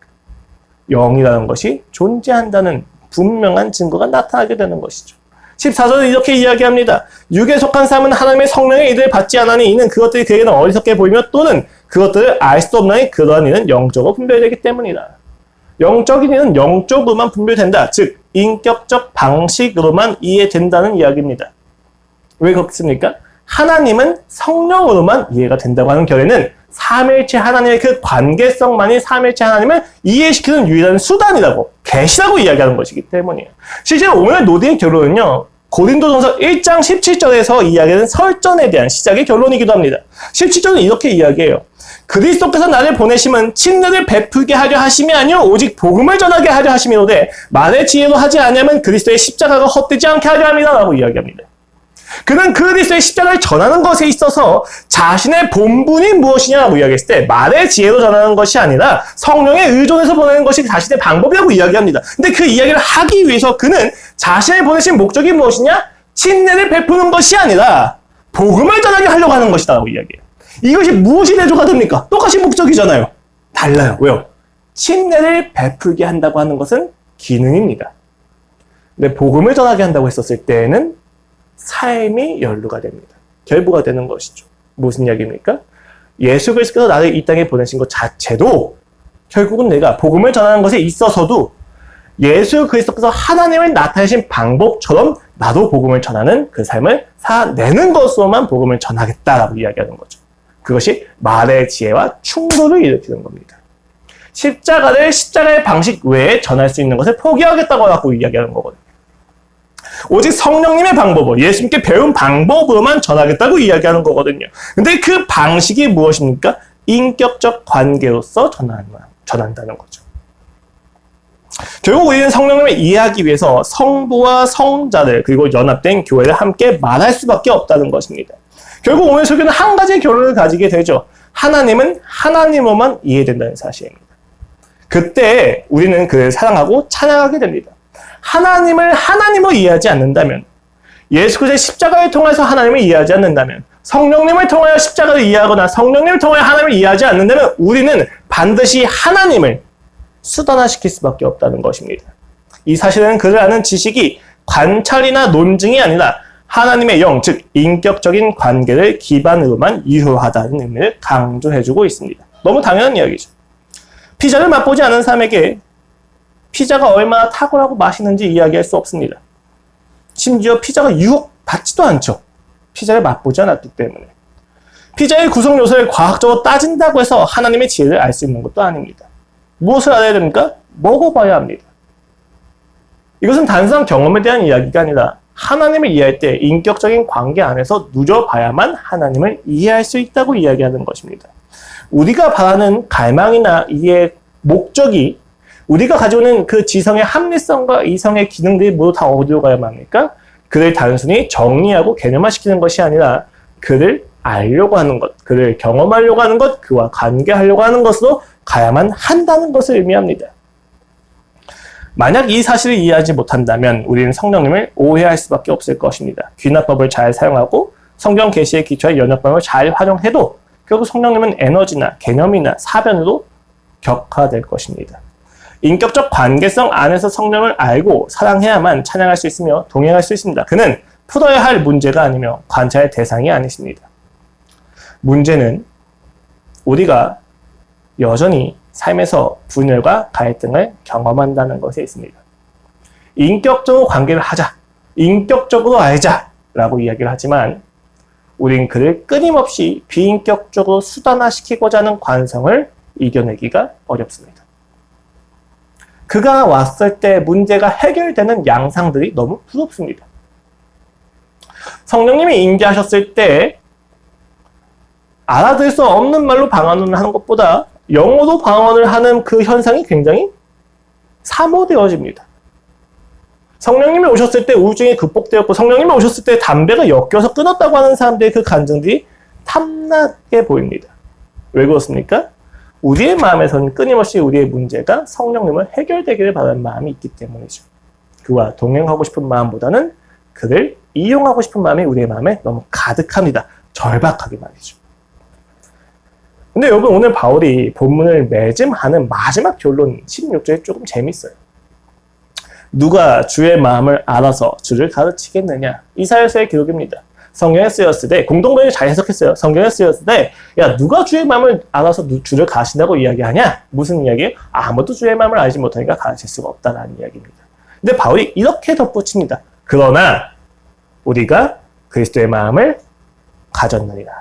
영이라는 것이 존재한다는 분명한 증거가 나타나게 되는 것이죠. 14절은 이렇게 이야기합니다. 육에 속한 사람은 하나님의 성령의 이들을 받지 않으니 이는 그것들이 그에게는 어리석게 보이며 또는 그것들을 알 수 없나니 그러한 이는 영적으로 분별되기 때문이다. 영적인 이는 영적으로만 분별된다. 즉 인격적 방식으로만 이해된다는 이야기입니다. 왜 그렇습니까? 하나님은 성령으로만 이해가 된다고 하는 결에는 삼일체 하나님의 그 관계성만이 삼일체 하나님을 이해시키는 유일한 수단이라고, 계시라고 이야기하는 것이기 때문이에요. 실제로 오늘 노디의 결론은요, 고린도전서 1장 17절에서 이야기하는 설전에 대한 시작의 결론이기도 합니다. 17절은 이렇게 이야기해요. 그리스도께서 나를 보내심은 친례를 베풀게 하려 하심이 아니요 오직 복음을 전하게 하려 하심이로되 말의 지혜로 하지 않으면 그리스도의 십자가가 헛되지 않게 하려 함이다 라고 이야기합니다. 그는 그리스도의 십자가를 전하는 것에 있어서 자신의 본분이 무엇이냐라고 이야기했을 때 말의 지혜로 전하는 것이 아니라 성령의 의존에서 보내는 것이 자신의 방법이라고 이야기합니다. 근데 그 이야기를 하기 위해서 그는 자신을 보내신 목적이 무엇이냐? 친례를 베푸는 것이 아니라 복음을 전하게 하려고 하는 것이다 라고 이야기해요. 이것이 무엇이 대조가 됩니까? 똑같이 목적이잖아요. 달라요. 왜요? 친례를 베풀게 한다고 하는 것은 기능입니다. 근데 복음을 전하게 한다고 했었을 때에는 삶이 연루가 됩니다. 결부가 되는 것이죠. 무슨 이야기입니까? 예수 그리스도께서 나를 이 땅에 보내신 것 자체도 결국은 내가 복음을 전하는 것에 있어서도 예수 그리스도께서 하나님을 나타내신 방법처럼 나도 복음을 전하는 그 삶을 살아내는 것으로만 복음을 전하겠다라고 이야기하는 거죠. 그것이 말의 지혜와 충돌을 일으키는 겁니다. 십자가를 십자가의 방식 외에 전할 수 있는 것을 포기하겠다고 하고 이야기하는 거거든요. 오직 성령님의 방법으로, 예수님께 배운 방법으로만 전하겠다고 이야기하는 거거든요. 근데 그 방식이 무엇입니까? 인격적 관계로서 전한다는 거죠. 결국 우리는 성령님을 이해하기 위해서 성부와 성자들 그리고 연합된 교회를 함께 말할 수밖에 없다는 것입니다. 결국 오늘 설교는 한 가지 결론을 가지게 되죠. 하나님은 하나님으로만 이해된다는 사실입니다. 그때 우리는 그를 사랑하고 찬양하게 됩니다. 하나님을 하나님으로 이해하지 않는다면, 예수 그리스도의 십자가를 통해서 하나님을 이해하지 않는다면, 성령님을 통하여 십자가를 이해하거나 성령님을 통하여 하나님을 이해하지 않는다면 우리는 반드시 하나님을 수단화시킬 수밖에 없다는 것입니다. 이 사실은 그를 아는 지식이 관찰이나 논증이 아니라 하나님의 영, 즉 인격적인 관계를 기반으로만 유효하다는 의미를 강조해주고 있습니다. 너무 당연한 이야기죠. 피자를 맛보지 않은 사람에게 피자가 얼마나 탁월하고 맛있는지 이야기할 수 없습니다. 심지어 피자가 유혹받지도 않죠. 피자를 맛보지 않았기 때문에. 피자의 구성 요소를 과학적으로 따진다고 해서 하나님의 지혜를 알 수 있는 것도 아닙니다. 무엇을 알아야 됩니까? 먹어봐야 합니다. 이것은 단순한 경험에 대한 이야기가 아니라 하나님을 이해할 때 인격적인 관계 안에서 누려봐야만 하나님을 이해할 수 있다고 이야기하는 것입니다. 우리가 바라는 갈망이나 이해의 목적이 우리가 가지고 있는 그 지성의 합리성과 이성의 기능들이 모두 다 어디로 가야만 합니까? 그를 단순히 정리하고 개념화시키는 것이 아니라 그를 알려고 하는 것, 그를 경험하려고 하는 것, 그와 관계하려고 하는 것으로 가야만 한다는 것을 의미합니다. 만약 이 사실을 이해하지 못한다면 우리는 성령님을 오해할 수밖에 없을 것입니다. 귀납법을 잘 사용하고 성경 계시에 기초한 연역법을 잘 활용해도 결국 성령님은 에너지나 개념이나 사변으로 격화될 것입니다. 인격적 관계성 안에서 성령을 알고 사랑해야만 찬양할 수 있으며 동행할 수 있습니다. 그는 풀어야 할 문제가 아니며 관찰의 대상이 아니십니다. 문제는 우리가 여전히 삶에서 분열과 갈등을 경험한다는 것에 있습니다. 인격적으로 관계를 하자, 인격적으로 알자라고 이야기를 하지만 우린 그를 끊임없이 비인격적으로 수단화시키고자 하는 관성을 이겨내기가 어렵습니다. 그가 왔을 때 문제가 해결되는 양상들이 너무 부럽습니다. 성령님이 임재하셨을 때 알아들 수 없는 말로 방언을 하는 것보다 영어로 방언을 하는 그 현상이 굉장히 사모되어집니다. 성령님이 오셨을 때 우울증이 극복되었고 성령님이 오셨을 때 담배가 엮여서 끊었다고 하는 사람들의 그 감정들이 탐나게 보입니다. 왜 그렇습니까? 우리의 마음에서는 끊임없이 우리의 문제가 성령님을 해결되기를 바라는 마음이 있기 때문이죠. 그와 동행하고 싶은 마음보다는 그를 이용하고 싶은 마음이 우리의 마음에 너무 가득합니다. 절박하게 말이죠. 근데 여러분 오늘 바울이 본문을 매짐하는 마지막 결론 16절이 조금 재밌어요. 누가 주의 마음을 알아서 주를 가르치겠느냐. 이사야서의 기록입니다. 성경에 쓰였을 때 공동번역이 잘 해석했어요. 성경에 쓰였을 때 야 누가 주의 마음을 알아서 주를 가르친다고 이야기하냐? 무슨 이야기예요? 아무도 주의 마음을 알지 못하니까 가르칠 수가 없다는 이야기입니다. 근데 바울이 이렇게 덧붙입니다. 그러나 우리가 그리스도의 마음을 가졌느니라.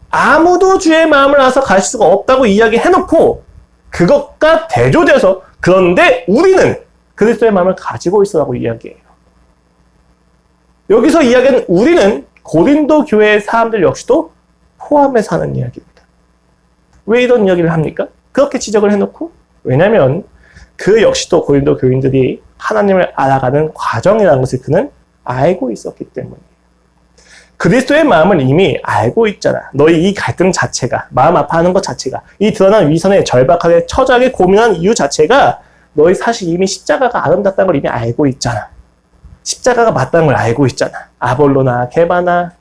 아무도 주의 마음을 알아서 가르칠 수가 없다고 이야기해놓고 그것과 대조돼서 그런데 우리는 그리스도의 마음을 가지고 있어라고 이야기해요. 여기서 이야기하는 우리는 고린도 교회의 사람들 역시도 포함해서 하는 이야기입니다. 왜 이런 이야기를 합니까? 그렇게 지적을 해놓고 왜냐하면 그 역시도 고린도 교인들이 하나님을 알아가는 과정이라는 것을 그는 알고 있었기 때문이에요. 그리스도의 마음을 이미 알고 있잖아. 너희 이 갈등 자체가, 마음 아파하는 것 자체가, 이 드러난 위선에 절박하게 처절하게 고민하는 이유 자체가 너희 사실 이미 십자가가 아름답다는 걸 이미 알고 있잖아. 십자가가 맞다는 걸 알고 있잖아. 아볼로나 게바나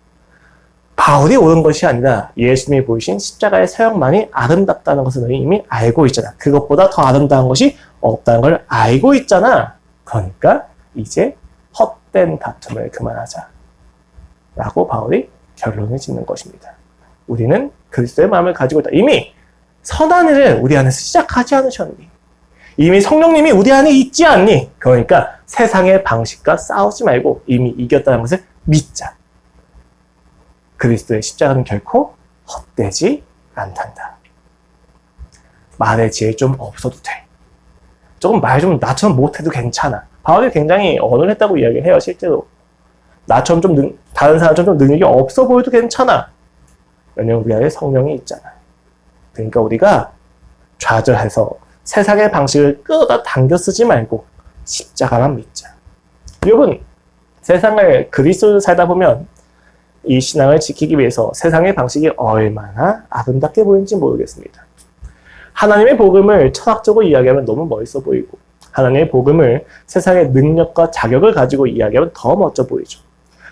바울이 옳은 것이 아니라 예수님이 보이신 십자가의 사역만이 아름답다는 것을 너희 이미 알고 있잖아. 그것보다 더 아름다운 것이 없다는 걸 알고 있잖아. 그러니까 이제 헛된 다툼을 그만하자. 라고 바울이 결론을 짓는 것입니다. 우리는 그리스도의 마음을 가지고 있다. 이미 선한 일을 우리 안에서 시작하지 않으셨니? 이미 성령님이 우리 안에 있지 않니? 그러니까 세상의 방식과 싸우지 말고 이미 이겼다는 것을 믿자. 그리스도의 십자가는 결코 헛되지 않단다. 말의 지혜 좀 없어도 돼. 조금 말 좀 나처럼 못해도 괜찮아. 바울이 굉장히 언어했다고 이야기해요, 실제로. 나처럼 다른 사람처럼 좀 능력이 없어 보여도 괜찮아. 왜냐면 우리 안에 성령이 있잖아. 그러니까 우리가 좌절해서 세상의 방식을 끌어다 당겨 쓰지 말고 십자가만 믿자. 여러분, 세상을 그리스도로 살다 보면 이 신앙을 지키기 위해서 세상의 방식이 얼마나 아름답게 보이는지 모르겠습니다. 하나님의 복음을 철학적으로 이야기하면 너무 멋있어 보이고 하나님의 복음을 세상의 능력과 자격을 가지고 이야기하면 더 멋져 보이죠.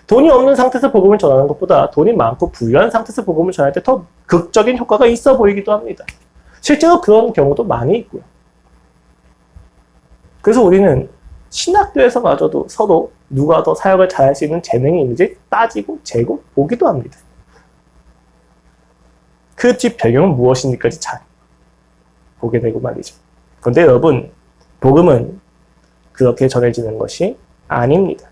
돈이 없는 상태에서 복음을 전하는 것보다 돈이 많고 부유한 상태에서 복음을 전할 때 더 극적인 효과가 있어 보이기도 합니다. 실제로 그런 경우도 많이 있고요. 그래서 우리는 신학교에서마저도 서로 누가 더 사역을 잘할 수 있는 재능이 있는지 따지고 재고 보기도 합니다. 그 뒷 배경은 무엇인지까지 잘 보게 되고 말이죠. 그런데 여러분, 복음은 그렇게 전해지는 것이 아닙니다.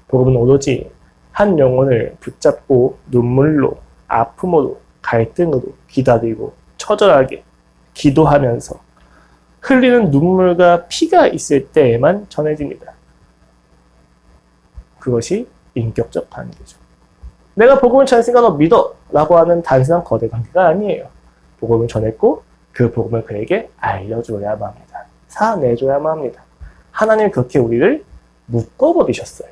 복음은 오로지 한 영혼을 붙잡고 눈물로, 아픔으로, 갈등으로 기다리고 처절하게 기도하면서 흘리는 눈물과 피가 있을 때에만 전해집니다. 그것이 인격적 관계죠. 내가 복음을 전했으니까 너 믿어! 라고 하는 단순한 거대 관계가 아니에요. 복음을 전했고 그 복음을 그에게 알려줘야만 합니다. 사내줘야만 합니다. 하나님 그렇게 우리를 묶어버리셨어요.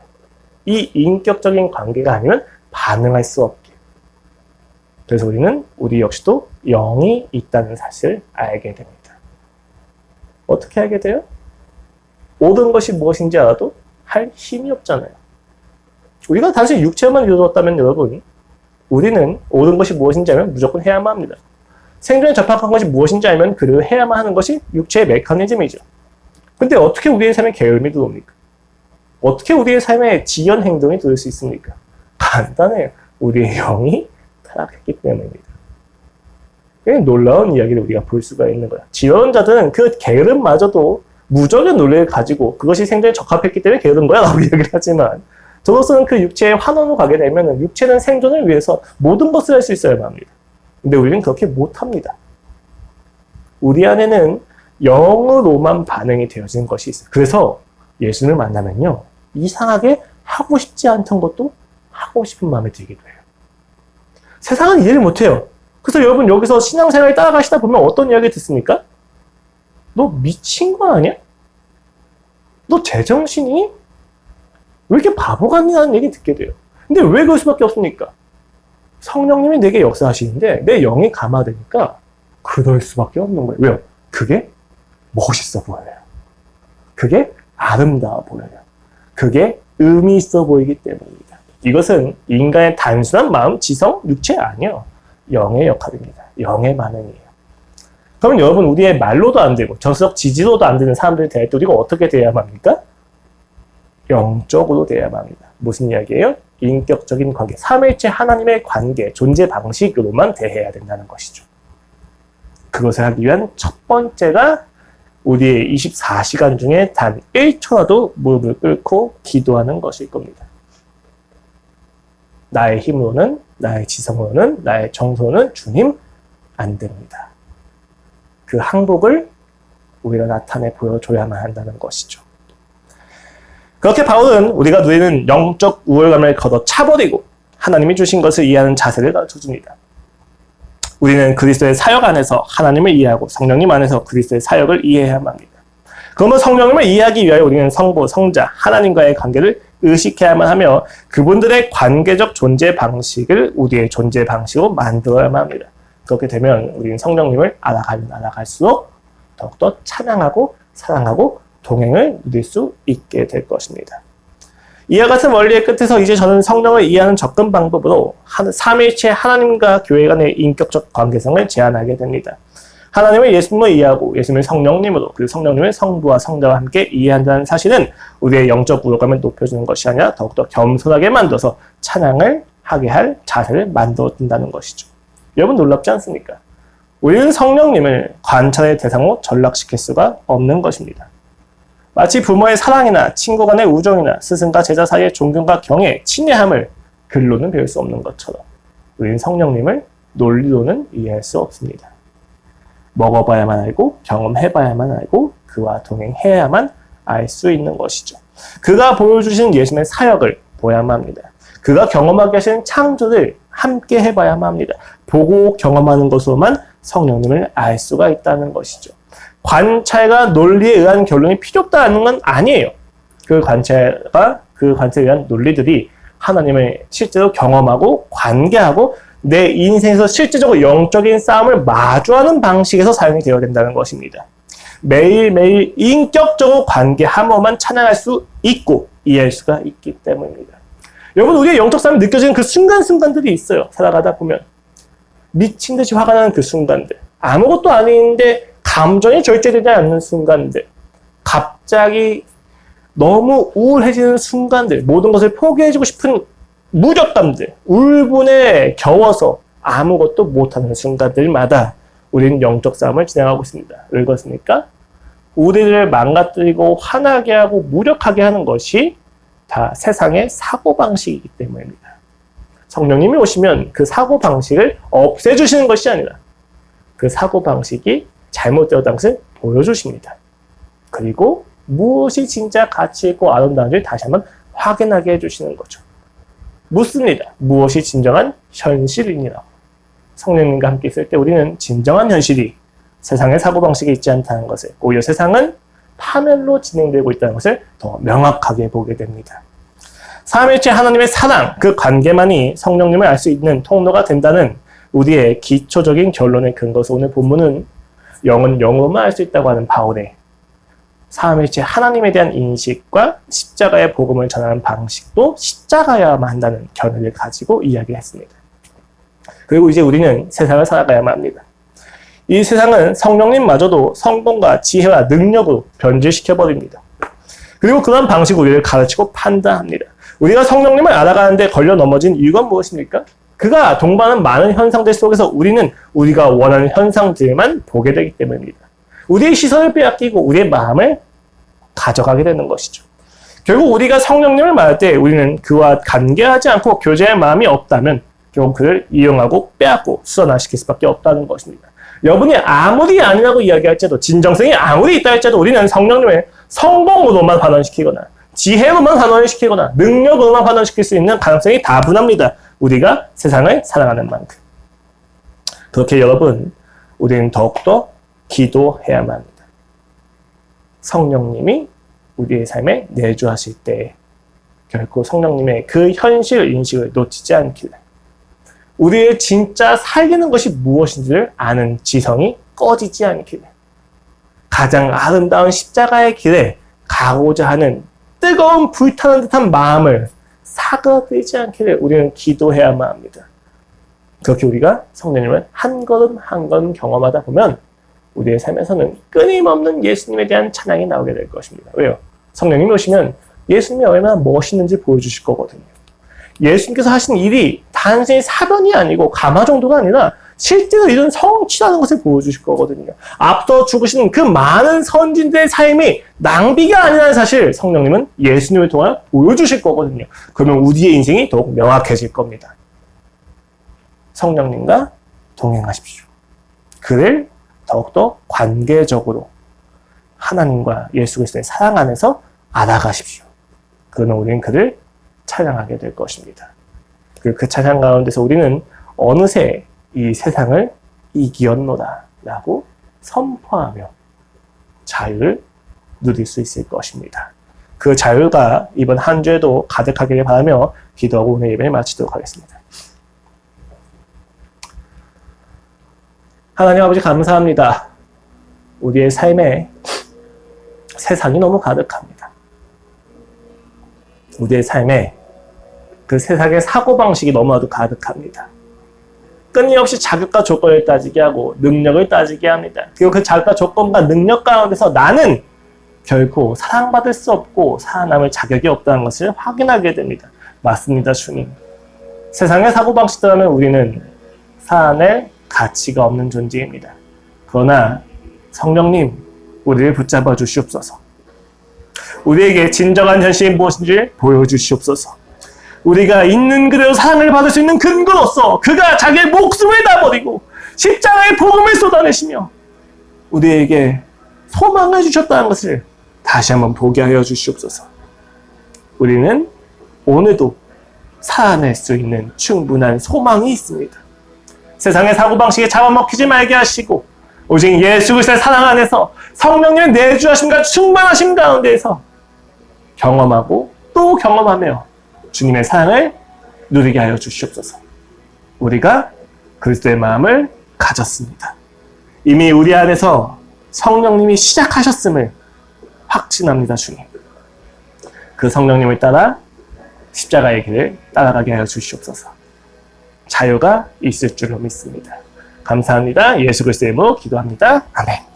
이 인격적인 관계가 아니면 반응할 수 없게. 그래서 우리는 우리 역시도 영이 있다는 사실을 알게 됩니다. 어떻게 알게 돼요? 옳은 것이 무엇인지 알아도 할 힘이 없잖아요. 우리가 단순히 육체만 이루었다면 여러분, 우리는 옳은 것이 무엇인지 알면 무조건 해야만 합니다. 생존에 적합한 것이 무엇인지 알면 그를 해야만 하는 것이 육체의 메커니즘이죠. 근데 어떻게 우리의 삶에 게으름이 들어옵니까? 어떻게 우리의 삶에 지연 행동이 들을 수 있습니까? 간단해요. 우리의 영이 타락했기 때문입니다. 놀라운 이야기를 우리가 볼 수가 있는 거야. 지연자들은 그 게으름마저도 무적의 논리를 가지고 그것이 생존에 적합했기 때문에 게으른 거야 라고 이야기를 하지만 저로서는 그 육체의 환원으로 가게 되면 육체는 생존을 위해서 모든 것을 할 수 있어야만 합니다. 근데 우리는 그렇게 못합니다. 우리 안에는 영으로만 반응이 되어지는 것이 있어요. 그래서 예수를 만나면요, 이상하게 하고 싶지 않던 것도 하고 싶은 마음이 들기도 해요. 세상은 이해를 못해요. 그래서 여러분 여기서 신앙생활을 따라가시다 보면 어떤 이야기 듣습니까? 너 미친 거 아니야? 너 제정신이? 왜 이렇게 바보 같냐는 얘기 듣게 돼요. 근데 왜 그럴 수밖에 없습니까? 성령님이 내게 역사하시는데 내 영이 감화되니까 그럴 수밖에 없는 거예요. 왜요? 그게 멋있어 보여요. 그게 아름다워 보여요. 그게 의미 있어 보이기 때문입니다. 이것은 인간의 단순한 마음, 지성, 육체 아니에요. 영의 역할입니다. 영의 반응이에요. 그럼 여러분, 우리의 말로도 안 되고 정서적 지지로도 안 되는 사람들이 대할 때 우리가 어떻게 대해야만 합니까? 영적으로 대해야만 합니다. 무슨 이야기예요? 인격적인 관계, 삼위일체 하나님의 관계, 존재 방식으로만 대해야 된다는 것이죠. 그것을 하기 위한 첫 번째가 우리의 24시간 중에 단 1초라도 무릎을 꿇고 기도하는 것일 겁니다. 나의 힘으로는, 나의 지성으로는, 나의 정서로는 주님 안 됩니다. 그 항복을 우리가 나타내 보여줘야만 한다는 것이죠. 그렇게 바울은 우리가 누리는 영적 우월감을 걷어차버리고 하나님이 주신 것을 이해하는 자세를 가르쳐줍니다. 우리는 그리스도의 사역 안에서 하나님을 이해하고 성령님 안에서 그리스도의 사역을 이해해야만 합니다. 그러면 성령님을 이해하기 위하여 우리는 성부, 성자, 하나님과의 관계를 의식해야만 하며 그분들의 관계적 존재 방식을 우리의 존재 방식으로 만들어야만 합니다. 그렇게 되면 우리는 성령님을 알아가면 알아갈수록 더욱더 찬양하고 사랑하고 동행을 누릴 수 있게 될 것입니다. 이와 같은 원리의 끝에서 이제 저는 성령을 이해하는 접근 방법으로 삼위일체 하나님과 교회 간의 인격적 관계성을 제안하게 됩니다. 하나님을 예수님으로 이해하고 예수님을 성령님으로 그리고 성령님을 성부와 성자와 함께 이해한다는 사실은 우리의 영적 우월감을 높여주는 것이 아니라 더욱더 겸손하게 만들어서 찬양을 하게 할 자세를 만들어준다는 것이죠. 여러분 놀랍지 않습니까? 우리는 성령님을 관찰의 대상으로 전락시킬 수가 없는 것입니다. 마치 부모의 사랑이나 친구 간의 우정이나 스승과 제자 사이의 존경과 경애, 친애함을 글로는 배울 수 없는 것처럼 우리는 성령님을 논리로는 이해할 수 없습니다. 먹어봐야만 알고 경험해봐야만 알고 그와 동행해야만 알 수 있는 것이죠. 그가 보여주신 예수님의 사역을 보야만 합니다. 그가 경험하게 하신 창조를 함께 해봐야만 합니다. 보고 경험하는 것으로만 성령님을 알 수가 있다는 것이죠. 관찰과 논리에 의한 결론이 필요 없다는 건 아니에요. 그 관찰에 의한 논리들이 하나님을 실제로 경험하고 관계하고 내 인생에서 실제적으로 영적인 싸움을 마주하는 방식에서 사용이 되어야 된다는 것입니다. 매일매일 인격적으로 관계함으로만 찬양할 수 있고 이해할 수가 있기 때문입니다. 여러분, 우리의 영적 싸움이 느껴지는 그 순간순간들이 있어요. 살아가다 보면 미친 듯이 화가 나는 그 순간들, 아무것도 아닌데 감정이 절제되지 않는 순간들, 갑자기 너무 우울해지는 순간들, 모든 것을 포기해주고 싶은 무력감들, 울분에 겨워서 아무것도 못하는 순간들마다 우리는 영적 싸움을 진행하고 있습니다. 왜 그렇습니까? 우리를 망가뜨리고 화나게 하고 무력하게 하는 것이 다 세상의 사고방식이기 때문입니다. 성령님이 오시면 그 사고방식을 없애주시는 것이 아니라 그 사고방식이 잘못되었다는 것을 보여주십니다. 그리고 무엇이 진짜 가치 있고 아름다운지를 다시 한번 확인하게 해주시는 거죠. 묻습니다. 무엇이 진정한 현실이니라고. 성령님과 함께 있을 때 우리는 진정한 현실이 세상의 사고방식이 있지 않다는 것을, 오히려 세상은 파멸로 진행되고 있다는 것을 더 명확하게 보게 됩니다. 삼위일체 하나님의 사랑, 그 관계만이 성령님을 알 수 있는 통로가 된다는 우리의 기초적인 결론의 근거에서 오늘 본문은 영은 영으로만 알 수 있다고 하는 바울의 삼위일체 하나님에 대한 인식과 십자가의 복음을 전하는 방식도 십자가여야만 한다는 견해를 가지고 이야기했습니다. 그리고 이제 우리는 세상을 살아가야만 합니다. 이 세상은 성령님마저도 성공과 지혜와 능력으로 변질시켜버립니다. 그리고 그런 방식으로 우리를 가르치고 판단합니다. 우리가 성령님을 알아가는데 걸려 넘어진 이유가 무엇입니까? 그가 동반하는 많은 현상들 속에서 우리는 우리가 원하는 현상들만 보게 되기 때문입니다. 우리의 시선을 빼앗기고 우리의 마음을 가져가게 되는 것이죠. 결국 우리가 성령님을 말할 때 우리는 그와 관계하지 않고 교제할 마음이 없다면 결국 그를 이용하고 빼앗고 수선화시킬 수밖에 없다는 것입니다. 여러분이 아무리 아니라고 이야기할지라도, 진정성이 아무리 있다 할지라도 우리는 성령님을 성공으로만 환원시키거나 지혜로만 환원시키거나 능력으로만 환원시킬 수 있는 가능성이 다분합니다. 우리가 세상을 사랑하는 만큼. 그렇게 여러분, 우리는 더욱더 기도해야만 합니다. 성령님이 우리의 삶에 내주하실 때 결코 성령님의 그 현실 인식을 놓치지 않기를, 우리의 진짜 살리는 것이 무엇인지를 아는 지성이 꺼지지 않기를, 가장 아름다운 십자가의 길에 가고자 하는 뜨거운 불타는 듯한 마음을 사그라들지 않기를 우리는 기도해야만 합니다. 그렇게 우리가 성령님을 한 걸음 한 걸음 경험하다 보면 우리의 삶에서는 끊임없는 예수님에 대한 찬양이 나오게 될 것입니다. 왜요? 성령님이 오시면 예수님이 얼마나 멋있는지 보여주실 거거든요. 예수님께서 하신 일이 단순히 사변이 아니고 가마 정도가 아니라 실제로 이룬 성취라는 것을 보여주실 거거든요. 앞서 죽으신 그 많은 선진들의 삶이 낭비가 아니라는 사실 성령님은 예수님을 통해 보여주실 거거든요. 그러면 우리의 인생이 더욱 명확해질 겁니다. 성령님과 동행하십시오. 그를 더욱더 관계적으로 하나님과 예수 그리스도의 사랑 안에서 알아가십시오. 그러면 우리는 그를 찬양하게 될 것입니다. 그 찬양 가운데서 우리는 어느새 이 세상을 이기었노라 라고 선포하며 자유를 누릴 수 있을 것입니다. 그 자유가 이번 한 주에도 가득하기를 바라며 기도하고 오늘 예배를 마치도록 하겠습니다. 하나님 아버지 감사합니다. 우리의 삶에 세상이 너무 가득합니다. 우리의 삶에 그 세상의 사고방식이 너무나도 가득합니다. 끊임없이 자격과 조건을 따지게 하고 능력을 따지게 합니다. 그리고 그 자격과 조건과 능력 가운데서 나는 결코 사랑받을 수 없고 살아남을 자격이 없다는 것을 확인하게 됩니다. 맞습니다, 주님. 세상의 사고방식대로는 우리는 살아낼 가치가 없는 존재입니다. 그러나 성령님, 우리를 붙잡아 주시옵소서. 우리에게 진정한 현실이 무엇인지 보여주시옵소서. 우리가 있는 그대로 사랑을 받을 수 있는 근거로서 그가 자기의 목숨을 다 버리고 십자가의 복음을 쏟아내시며 우리에게 소망을 주셨다는 것을 다시 한번 보게 하여 주시옵소서. 우리는 오늘도 살아낼 수 있는 충분한 소망이 있습니다. 세상의 사고방식에 잡아먹히지 말게 하시고 오직 예수 그리스도의 사랑 안에서 성령님의 내주하심과 충만하심 가운데에서 경험하고 또 경험하며 주님의 사랑을 누리게 하여 주시옵소서. 우리가 그리스도의 마음을 가졌습니다. 이미 우리 안에서 성령님이 시작하셨음을 확신합니다, 주님. 그 성령님을 따라 십자가의 길을 따라가게 하여 주시옵소서. 자유가 있을 줄로 믿습니다. 감사합니다. 예수 그리스도의 이름으로 기도합니다. 아멘.